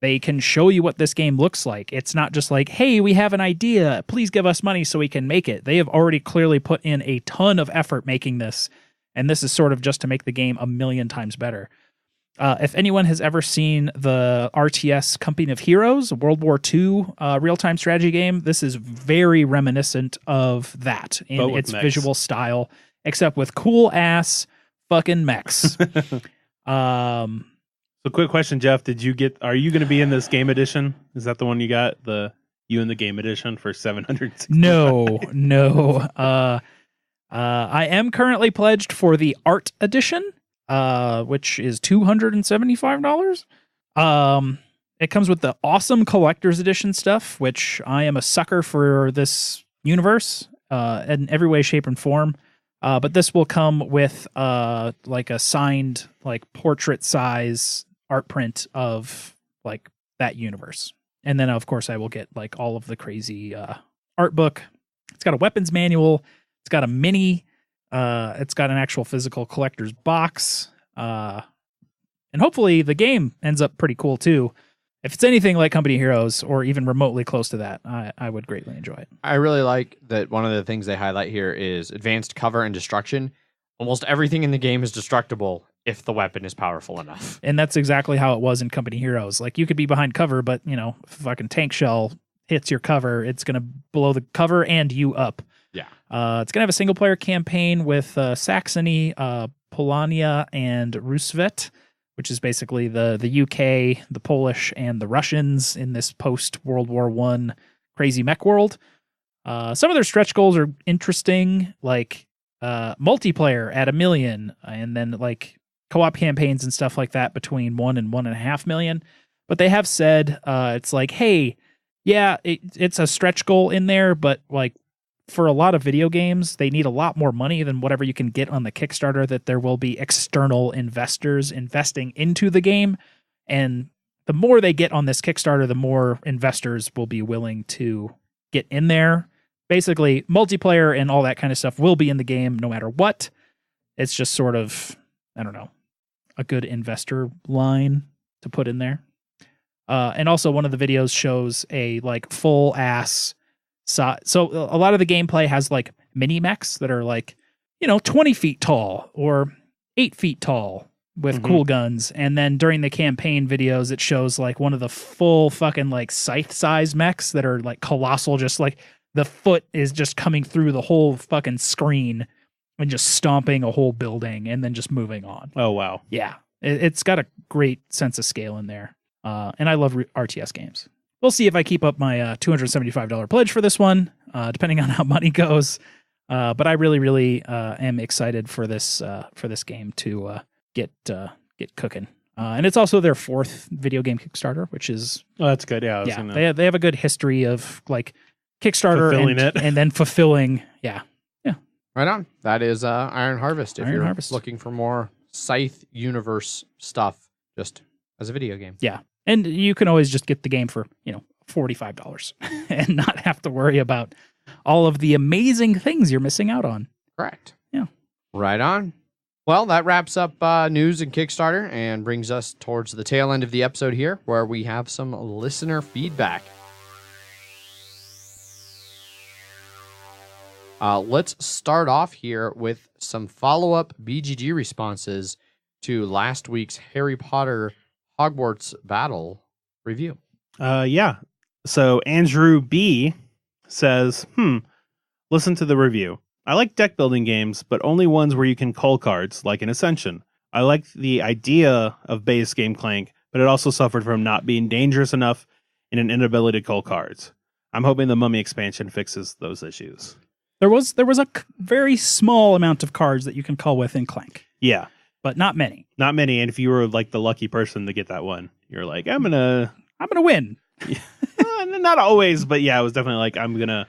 S3: They can show you what this game looks like. It's not just like, hey, we have an idea. Please give us money so we can make it. They have already clearly put in a ton of effort making this. And this is sort of just to make the game a million times better. If anyone has ever seen the RTS Company of Heroes, World War II real-time strategy game, this is very reminiscent of that in
S2: But with
S3: its
S2: mechs.
S3: visual style, except with cool-ass fucking mechs.
S2: So quick question, Jeff, are you going to be in this game edition? Is that the one you got? You in the game edition for 700?
S3: No. I am currently pledged for the art edition, which is $275. It comes with the awesome collector's edition stuff, which I am a sucker for this universe in every way, shape, and form. But this will come with like a signed, like portrait size art print of like that universe. And then, of course, I will get like all of the crazy art book. It's got a weapons manual. It's got a mini. It's got an actual physical collector's box. And hopefully the game ends up pretty cool too. If it's anything like Company Heroes or even remotely close to that, I would greatly enjoy it.
S1: I really like that one of the things they highlight here is advanced cover and destruction. Almost everything in the game is destructible if the weapon is powerful enough.
S3: And that's exactly how it was in Company Heroes. Like, you could be behind cover, but, you know, if a fucking tank shell hits your cover, it's going to blow the cover and you up.
S1: Yeah.
S3: It's going to have a single-player campaign with Saxony, Polania, and Roosevelt, which is basically the UK, the Polish, and the Russians in this post-World War I crazy mech world. Some of their stretch goals are interesting, like multiplayer at 1 million, and then like co-op campaigns and stuff like that between 1 and 1.5 million. But they have said it's like, hey, yeah, it's a stretch goal in there, but like for a lot of video games, they need a lot more money than whatever you can get on the Kickstarter, that there will be external investors investing into the game. And the more they get on this Kickstarter, the more investors will be willing to get in there. Basically, multiplayer and all that kind of stuff will be in the game no matter what. It's just sort of, I don't know, a good investor line to put in there. And also one of the videos shows a like full ass. So a lot of the gameplay has like mini mechs that are like, 20 feet tall or 8 feet tall with cool guns. And then during the campaign videos, it shows like one of the full fucking like scythe size mechs that are like colossal, just like the foot is just coming through the whole fucking screen and just stomping a whole building and then just moving on.
S2: Oh, wow.
S3: Yeah. It's got a great sense of scale in there. And I love RTS games. We'll see if I keep up my $275 pledge for this one, depending on how money goes. But I really, really am excited for this game to get cooking. And it's also their 4th video game Kickstarter, which is
S2: that's good. Yeah,
S3: they have a good history of like Kickstarter and then fulfilling. Yeah.
S1: Right on. That is Iron Harvest. If
S3: Iron
S1: you're
S3: Harvest.
S1: looking for more Scythe universe stuff, just as a video game.
S3: Yeah. And you can always just get the game for, $45 and not have to worry about all of the amazing things you're missing out on.
S1: Correct.
S3: Yeah.
S1: Right on. Well, that wraps up news and Kickstarter and brings us towards the tail end of the episode here, where we have some listener feedback. Let's start off here with some follow-up BGG responses to last week's Harry Potter Hogwarts battle review.
S2: Yeah. So Andrew B says, listen to the review. I like deck building games, but only ones where you can cull cards, like in Ascension. I like the idea of base game Clank, but it also suffered from not being dangerous enough and an inability to cull cards. I'm hoping the Mummy expansion fixes those issues.
S3: There was a very small amount of cards that you can cull with in Clank.
S2: Yeah.
S3: But not many.
S2: Not many. And if you were like the lucky person to get that one, you're like, I'm gonna
S3: win.
S2: Not always, but yeah, it was definitely like, I'm gonna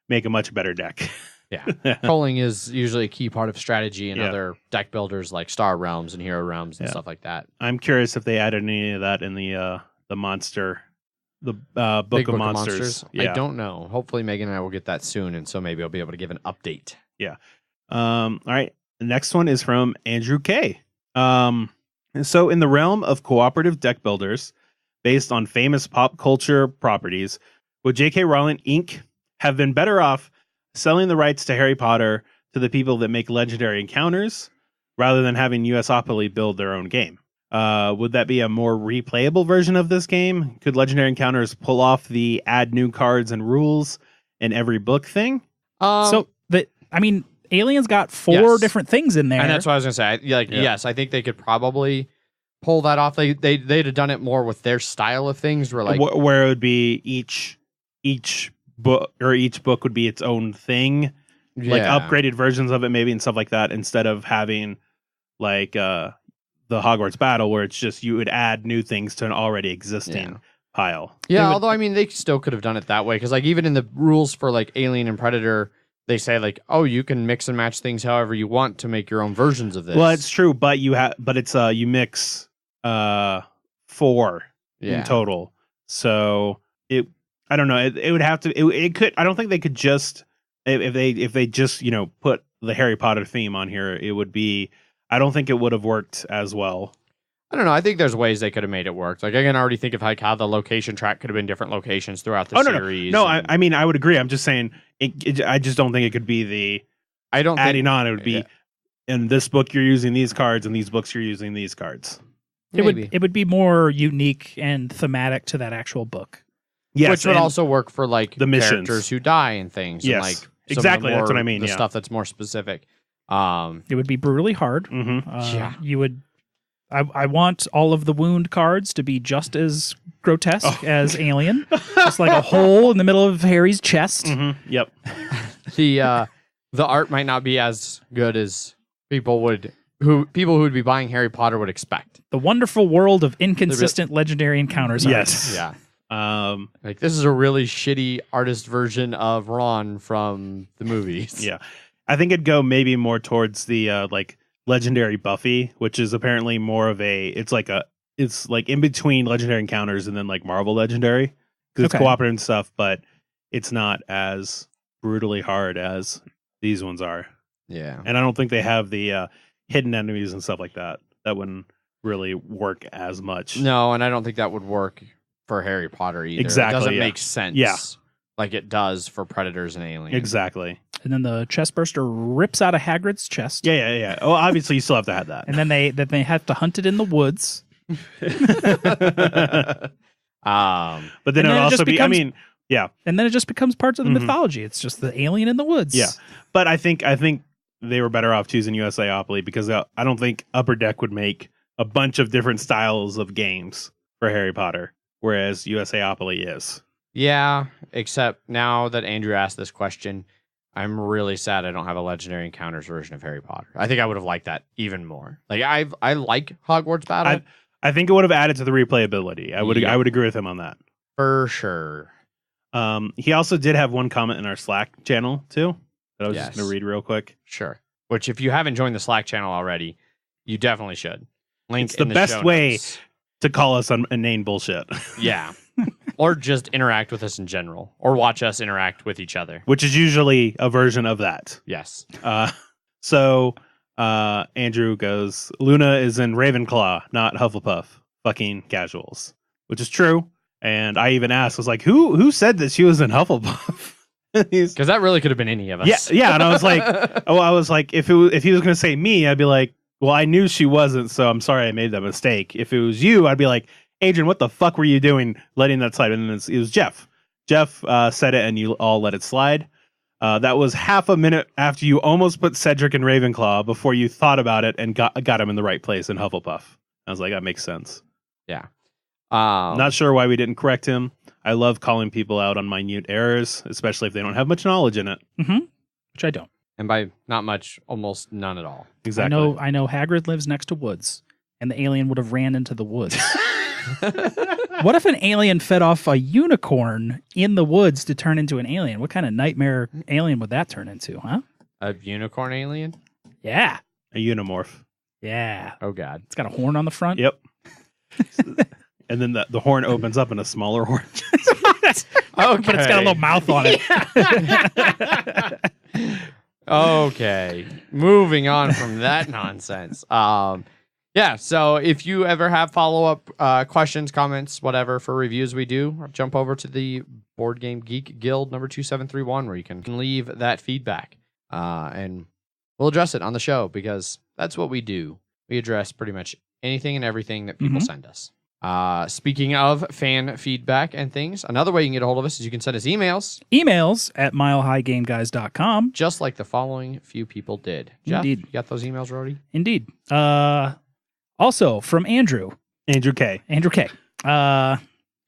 S2: make a much better deck.
S1: Yeah. Culling is usually a key part of strategy and other deck builders like Star Realms and Hero Realms and stuff like that.
S2: I'm curious if they added any of that in the monster, the Book of Monsters.
S1: Yeah. I don't know. Hopefully Megan and I will get that soon, and so maybe I'll be able to give an update.
S2: Yeah. All right. The next one is from Andrew K. So in the realm of cooperative deck builders based on famous pop culture properties, would J.K. Rowling Inc. have been better off selling the rights to Harry Potter to the people that make Legendary Encounters rather than having USAopoly build their own game? Would that be a more replayable version of this game? Could Legendary Encounters pull off the add new cards and rules in every book thing?
S3: Alien's got 4 different things in there.
S1: And that's what I was going to say. Yes, I think they could probably pull that off. They'd have done it more with their style of things, where
S2: it would be each book, or each book would be its own thing, like upgraded versions of it maybe and stuff like that, instead of having like the Hogwarts battle where it's just you would add new things to an already existing pile.
S1: Yeah, although they still could have done it that way, because even in the rules for like Alien and Predator, they say like, oh, you can mix and match things however you want to make your own versions of this.
S2: Well, it's true, but you mix 4 in total. So I don't know. It would have to. It could. I don't think they could just if they just put the Harry Potter theme on here. It would be. I don't think it would have worked as well.
S1: I don't know. I think there's ways they could have made it work. Like I can already think of like how the location track could have been different locations throughout the series.
S2: No, I mean I would agree. I'm just saying. I just don't think it could be the.
S1: I don't
S2: adding
S1: think,
S2: on. It would be in this book you're using these cards, and these books you're using these cards.
S3: It would be more unique and thematic to that actual book.
S2: Yes,
S1: which would also work for like
S2: the missions.
S1: Characters who die and things.
S2: Yes,
S1: and, like
S2: exactly. That's what I mean.
S1: The stuff that's more specific.
S3: It would be brutally hard.
S2: Mm-hmm.
S3: You would. I want all of the wound cards to be just as grotesque as Alien, just like a hole in the middle of Harry's chest.
S2: Mm-hmm. Yep.
S1: The art might not be as good as people who would be buying Harry Potter would expect.
S3: The wonderful world of inconsistent legendary encounters.
S2: Yes.
S3: Art.
S1: Yeah. Like this is a really shitty artist version of Ron from the movies.
S2: Yeah. I think it'd go maybe more towards the like legendary Buffy, which is apparently more of it's like in between legendary encounters and then like Marvel legendary because it's cooperative and stuff, but it's not as brutally hard as these ones are.
S1: Yeah.
S2: And I don't think they have the hidden enemies and stuff like that. That wouldn't really work as much.
S1: No, and I don't think that would work for Harry Potter either.
S2: Exactly.
S1: It doesn't make sense.
S2: Yeah.
S1: Like it does for Predators and Aliens.
S2: Exactly.
S3: And then the chestburster rips out of Hagrid's chest.
S2: Yeah. Oh, obviously you still have to have that.
S3: And then they have to hunt it in the woods.
S2: But then it would also be. I mean, yeah.
S3: And then it just becomes parts of the mythology. It's just the alien in the woods.
S2: Yeah. But I think they were better off choosing USAopoly because I don't think Upper Deck would make a bunch of different styles of games for Harry Potter, whereas USAopoly is.
S1: Yeah, except now that Andrew asked this question, I'm really sad I don't have a Legendary Encounters version of Harry Potter. I think I would have liked that even more. Like I like Hogwarts Battle.
S2: I think it would have added to the replayability. I would agree with him on that.
S1: For sure.
S2: He also did have one comment in our Slack channel too that I was just going to read real quick.
S1: Sure. Which if you haven't joined the Slack channel already, you definitely should. Link
S2: it's the best way to call us on inane bullshit.
S1: Yeah. Or just interact with us in general, or watch us interact with each other,
S2: which is usually a version of that.
S1: Yes.
S2: So Andrew goes, Luna is in Ravenclaw, not Hufflepuff. Fucking casuals, which is true. And I even asked, I was like, who said that she was in Hufflepuff?
S1: Because that really could have been any of us.
S2: Yeah. And I was like, if he was going to say me, I'd be like, well, I knew she wasn't, so I'm sorry I made that mistake. If it was you, I'd be like, Adrian, what the fuck were you doing letting that slide? And it was Jeff. Jeff said it, and you all let it slide. That was half a minute after you almost put Cedric in Ravenclaw before you thought about it and got him in the right place in Hufflepuff. I was like, that makes sense.
S1: Yeah.
S2: Not sure why we didn't correct him. I love calling people out on minute errors, especially if they don't have much knowledge in it.
S3: Mm-hmm. Which I don't.
S1: And by not much, almost none at all.
S2: Exactly.
S3: I know Hagrid lives next to woods, and the alien would have ran into the woods. What if an alien fed off a unicorn in the woods to turn into an alien? What kind of nightmare alien would that turn into, huh?
S1: A unicorn alien?
S3: Yeah.
S2: A unimorph.
S3: Yeah.
S1: Oh, God.
S3: It's got a horn on the front.
S2: Yep. And then the horn opens up in a smaller horn.
S3: Okay. But it's got a little mouth on it.
S1: Okay. Moving on from that nonsense. Yeah, so if you ever have follow-up questions, comments, whatever, for reviews we do, jump over to the Board Game Geek Guild number 2731, where you can leave that feedback. And we'll address it on the show, because that's what we do. We address pretty much anything and everything that people send us. Speaking of fan feedback and things, another way you can get a hold of us is you can send us emails.
S3: Emails at milehighgameguys.com.
S1: Just like the following few people did. Jeff,
S3: Indeed.
S1: you got those emails already?
S3: Indeed. Also from Andrew.
S2: Andrew K.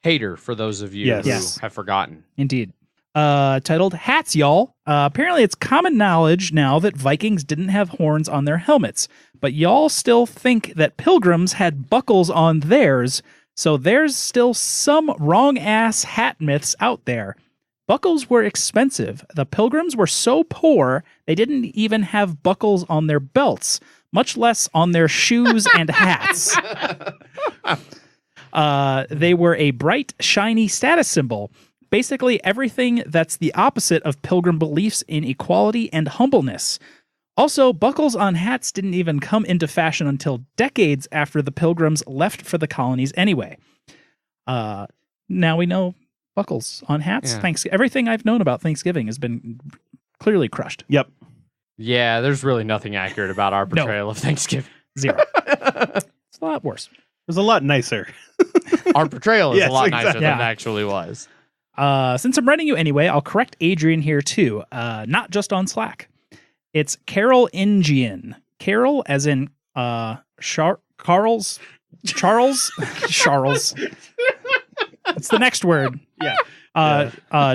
S1: Hater, for those of you who have forgotten.
S3: Indeed. Titled Hats, Y'all. Apparently it's common knowledge now that Vikings didn't have horns on their helmets, but y'all still think that pilgrims had buckles on theirs, so there's still some wrong-ass hat myths out there. Buckles were expensive. The pilgrims were so poor, they didn't even have buckles on their belts, much less on their shoes and hats. They were a bright, shiny status symbol. Basically, everything that's the opposite of pilgrim beliefs in equality and humbleness. Also, buckles on hats didn't even come into fashion until decades after the pilgrims left for the colonies anyway. Now we know buckles on hats.
S1: Yeah.
S3: Everything I've known about Thanksgiving has been clearly crushed.
S2: Yep.
S1: Yeah, there's really nothing accurate about our portrayal of Thanksgiving.
S3: Zero. It's a lot worse.
S2: It was a lot nicer.
S1: Our portrayal is
S2: Yes,
S1: a lot nicer
S2: exactly.
S1: than it
S3: Yeah.
S1: actually was.
S3: Since I'm writing you anyway, I'll correct Adrian here too, not just on Slack. It's Carol Ingian. Carol as in Charles. It's the next word.
S2: Yeah.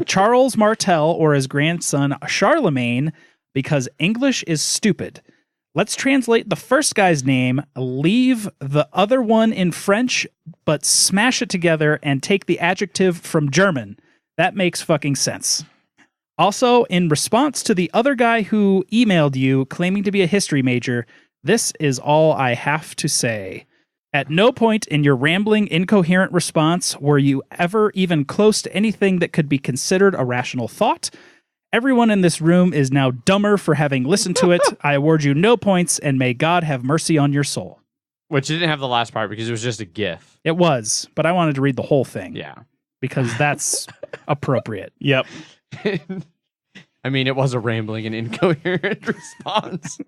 S3: Charles Martel or his grandson Charlemagne, because English is stupid. Let's translate the first guy's name, leave the other one in French, but smash it together and take the adjective from German. That makes fucking sense. Also, in response to the other guy who emailed you claiming to be a history major, this is all I have to say. At no point in your rambling, incoherent response were you ever even close to anything that could be considered a rational thought. Everyone in this room is now dumber for having listened to it. I award you no points, and may God have mercy on your soul.
S1: Which didn't have the last part because it was just a GIF.
S3: It was, but I wanted to read the whole thing.
S1: Yeah.
S3: Because that's appropriate.
S2: Yep.
S1: I mean, it was a rambling and incoherent response,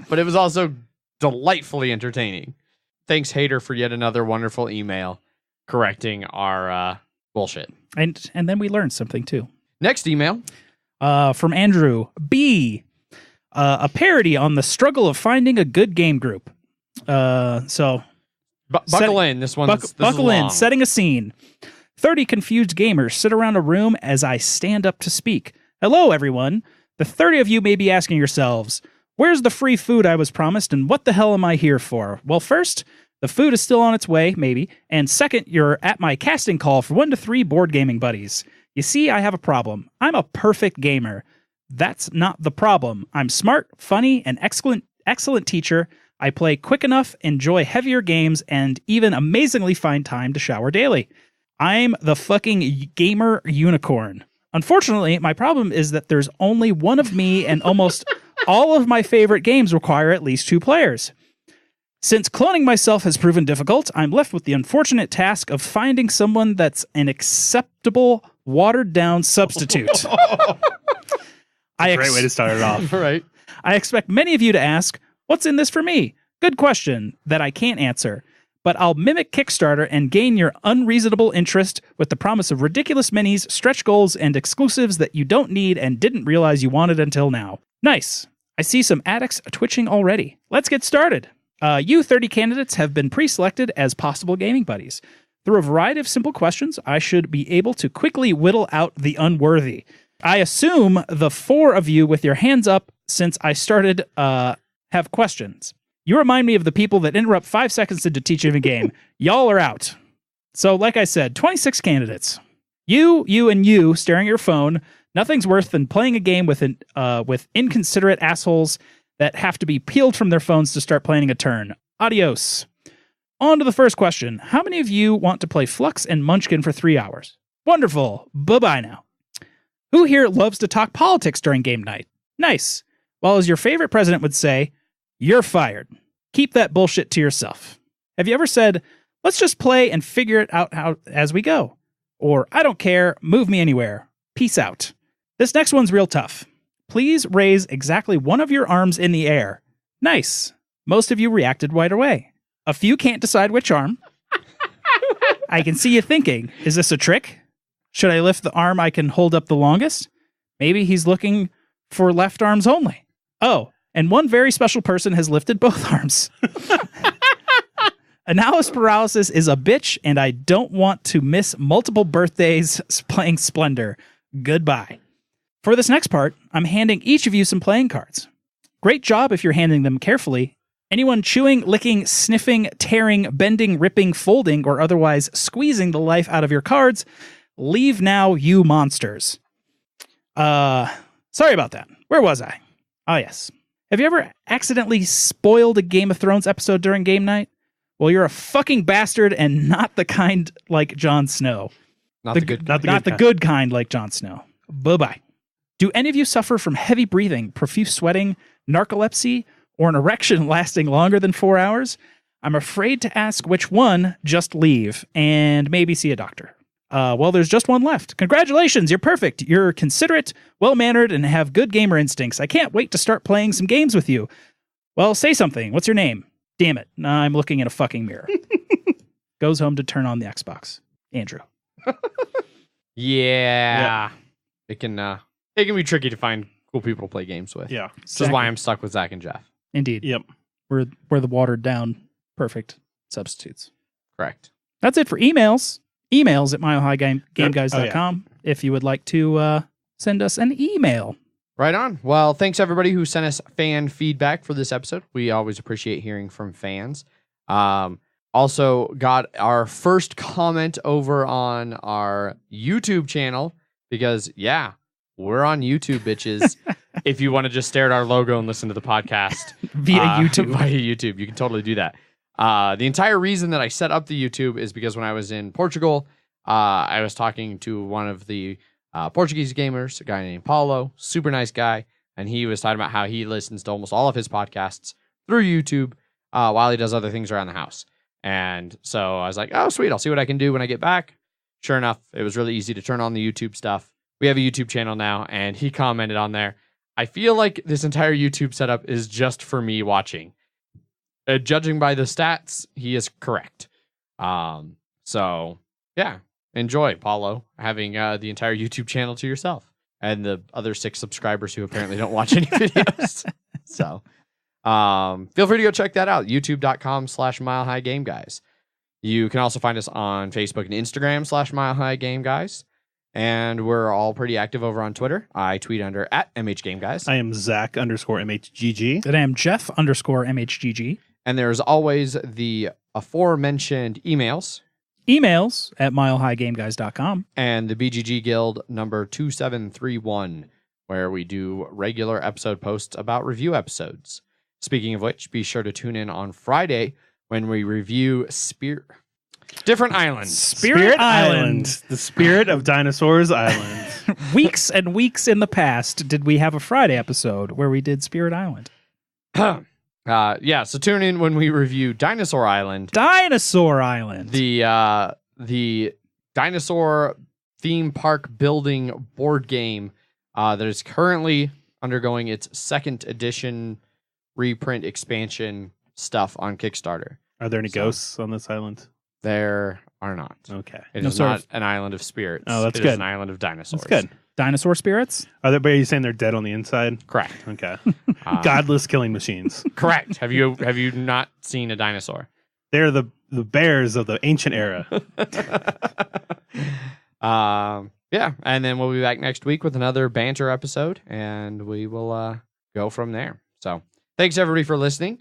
S1: but it was also delightfully entertaining. Thanks, Hater, for yet another wonderful email correcting our bullshit.
S3: And then we learned something too.
S1: Next email.
S3: From Andrew B. A parody on the struggle of finding a good game group. So
S1: buckle in. This one's
S3: buckle in.
S1: long.
S3: Setting a scene. 30 confused gamers sit around a room as I stand up to speak. Hello, everyone. The 30 of you may be asking yourselves, where's the free food I was promised and what the hell am I here for? Well, first, the food is still on its way, maybe. And second, you're at my casting call for 1 to 3 board gaming buddies. You see, I have a problem. I'm a perfect gamer. That's not the problem. I'm smart, funny, and excellent teacher. I play quick enough, enjoy heavier games, and even amazingly find time to shower daily. I'm the fucking gamer unicorn. Unfortunately, my problem is that there's only one of me and almost all of my favorite games require at least 2 players. Since cloning myself has proven difficult, I'm left with the unfortunate task of finding someone that's an acceptable, watered-down substitute.
S2: Great way to start it off.
S1: Right.
S3: I expect many of you to ask, what's in this for me? Good question that I can't answer. But I'll mimic Kickstarter and gain your unreasonable interest with the promise of ridiculous minis, stretch goals, and exclusives that you don't need and didn't realize you wanted until now. Nice. I see some addicts twitching already. Let's get started. You 30 candidates have been pre-selected as possible gaming buddies. Through a variety of simple questions, I should be able to quickly whittle out the unworthy. I assume the 4 of you with your hands up since I started have questions. You remind me of the people that interrupt 5 seconds into teaching a game. Y'all are out. So, like I said, 26 candidates. You, and you staring at your phone. Nothing's worse than playing a game with inconsiderate assholes that have to be peeled from their phones to start planning a turn. Adios. On to the first question. How many of you want to play Flux and Munchkin for 3 hours? Wonderful. Bye-bye now. Who here loves to talk politics during game night? Nice. Well, as your favorite president would say, you're fired. Keep that bullshit to yourself. Have you ever said, let's just play and figure it out as we go? Or, I don't care, move me anywhere. Peace out. This next one's real tough. Please raise exactly one of your arms in the air. Nice. Most of you reacted right away. A few can't decide which arm. I can see you thinking, is this a trick? Should I lift the arm I can hold up the longest? Maybe he's looking for left arms only. Oh, and one very special person has lifted both arms. Analysis paralysis is a bitch, and I don't want to miss multiple birthdays playing Splendor. Goodbye. For this next part, I'm handing each of you some playing cards. Great job if you're handling them carefully. Anyone chewing, licking, sniffing, tearing, bending, ripping, folding, or otherwise squeezing the life out of your cards, leave now, you monsters. Sorry about that. Where was I? Oh, yes. Have you ever accidentally spoiled a Game of Thrones episode during game night? Well, you're a fucking bastard and not the kind like Jon Snow.
S1: Not the good.
S2: Not the
S3: Not
S2: good
S3: the good kind like Jon Snow. Bye-bye. Do any of you suffer from heavy breathing, profuse sweating, narcolepsy, or an erection lasting longer than 4 hours? I'm afraid to ask which one. Just leave and maybe see a doctor. Well, there's just one left. Congratulations, you're perfect. You're considerate, well-mannered, and have good gamer instincts. I can't wait to start playing some games with you. Well, say something. What's your name? Damn it. I'm looking in a fucking mirror. Goes home to turn on the Xbox. Andrew.
S1: Yeah. It can be tricky to find cool people to play games with.
S2: Yeah.
S1: This is why I'm stuck with Zach and Jeff.
S3: Indeed.
S2: Yep.
S3: We're the watered down perfect substitutes.
S1: Correct.
S3: That's it for emails. Emails at milehighgameguys.com if you would like to send us an email.
S1: Right on. Well, thanks everybody who sent us fan feedback for this episode. We always appreciate hearing from fans. Also got our first comment over on our YouTube channel because, yeah, we're on YouTube, bitches. If you want to just stare at our logo and listen to the podcast
S3: Via YouTube.
S1: Via YouTube, you can totally do that. The entire reason that I set up the YouTube is because when I was in Portugal, I was talking to one of the Portuguese gamers, a guy named Paulo, super nice guy, and he was talking about how he listens to almost all of his podcasts through YouTube while he does other things around the house. And so I was like, oh, sweet, I'll see what I can do when I get back. Sure enough, it was really easy to turn on the YouTube stuff. We have a YouTube channel now, and he commented on there, I feel like this entire YouTube setup is just for me watching. Judging by the stats, he is correct. So, yeah. Enjoy, Paulo, having the entire YouTube channel to yourself and the other 6 subscribers who apparently don't watch any videos. So feel free to go check that out. youtube.com/milehighgameguys. You can also find us on Facebook and Instagram /milehighgameguys. And we're all pretty active over on Twitter. I tweet under @MHGameguys.
S2: I am Zach_MHGG.
S3: And I am Jeff_MHGG.
S1: And there's always the aforementioned emails.
S3: Emails at milehighgameguys.com.
S1: And the BGG Guild number 2731, where we do regular episode posts about review episodes. Speaking of which, be sure to tune in on Friday when we review different islands.
S3: Spirit Island.
S2: The spirit of Dinosaurs Island.
S3: Weeks and weeks in the past did we have a Friday episode where we did Spirit Island.
S1: Yeah, so tune in when we review Dinosaur Island.
S3: Dinosaur Island.
S1: The dinosaur theme park building board game that is currently undergoing its 2nd edition reprint expansion stuff on Kickstarter.
S2: Are there any ghosts on this island?
S1: There are not.
S2: Okay.
S1: It
S3: No
S1: is
S3: sort
S1: not
S3: of-
S1: an island of spirits.
S2: Oh, that's
S1: It
S2: good.
S1: is an island of dinosaurs.
S2: That's good.
S3: Dinosaur spirits?
S2: Are you saying they're dead on the inside?
S1: Correct.
S2: Okay. Godless killing machines.
S1: Correct. Have you not seen a dinosaur?
S2: They're the bears of the ancient era.
S1: Yeah, and then we'll be back next week with another banter episode, and we will go from there. So, thanks everybody for listening.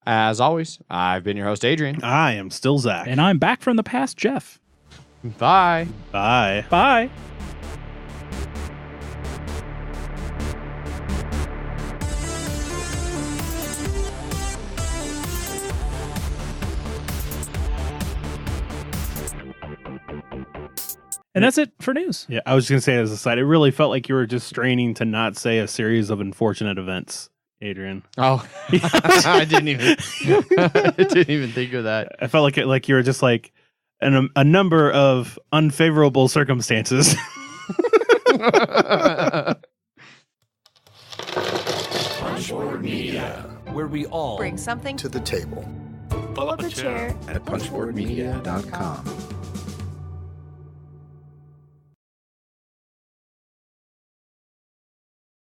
S1: As always, I've been your host, Adrian.
S2: I am still Zach.
S3: And I'm back from the past, Jeff.
S1: Bye.
S2: Bye.
S3: Bye. And that's it for news.
S2: Yeah, I was just going to say as a side, it really felt like you were just straining to not say a series of unfortunate events, Adrian.
S1: Oh, I didn't even think of that.
S2: I felt like you were just like a number of unfavorable circumstances.
S4: Punchboard Media, where we all
S5: Bring something
S6: to the table.
S4: pull up a chair
S6: At punchboardmedia.com.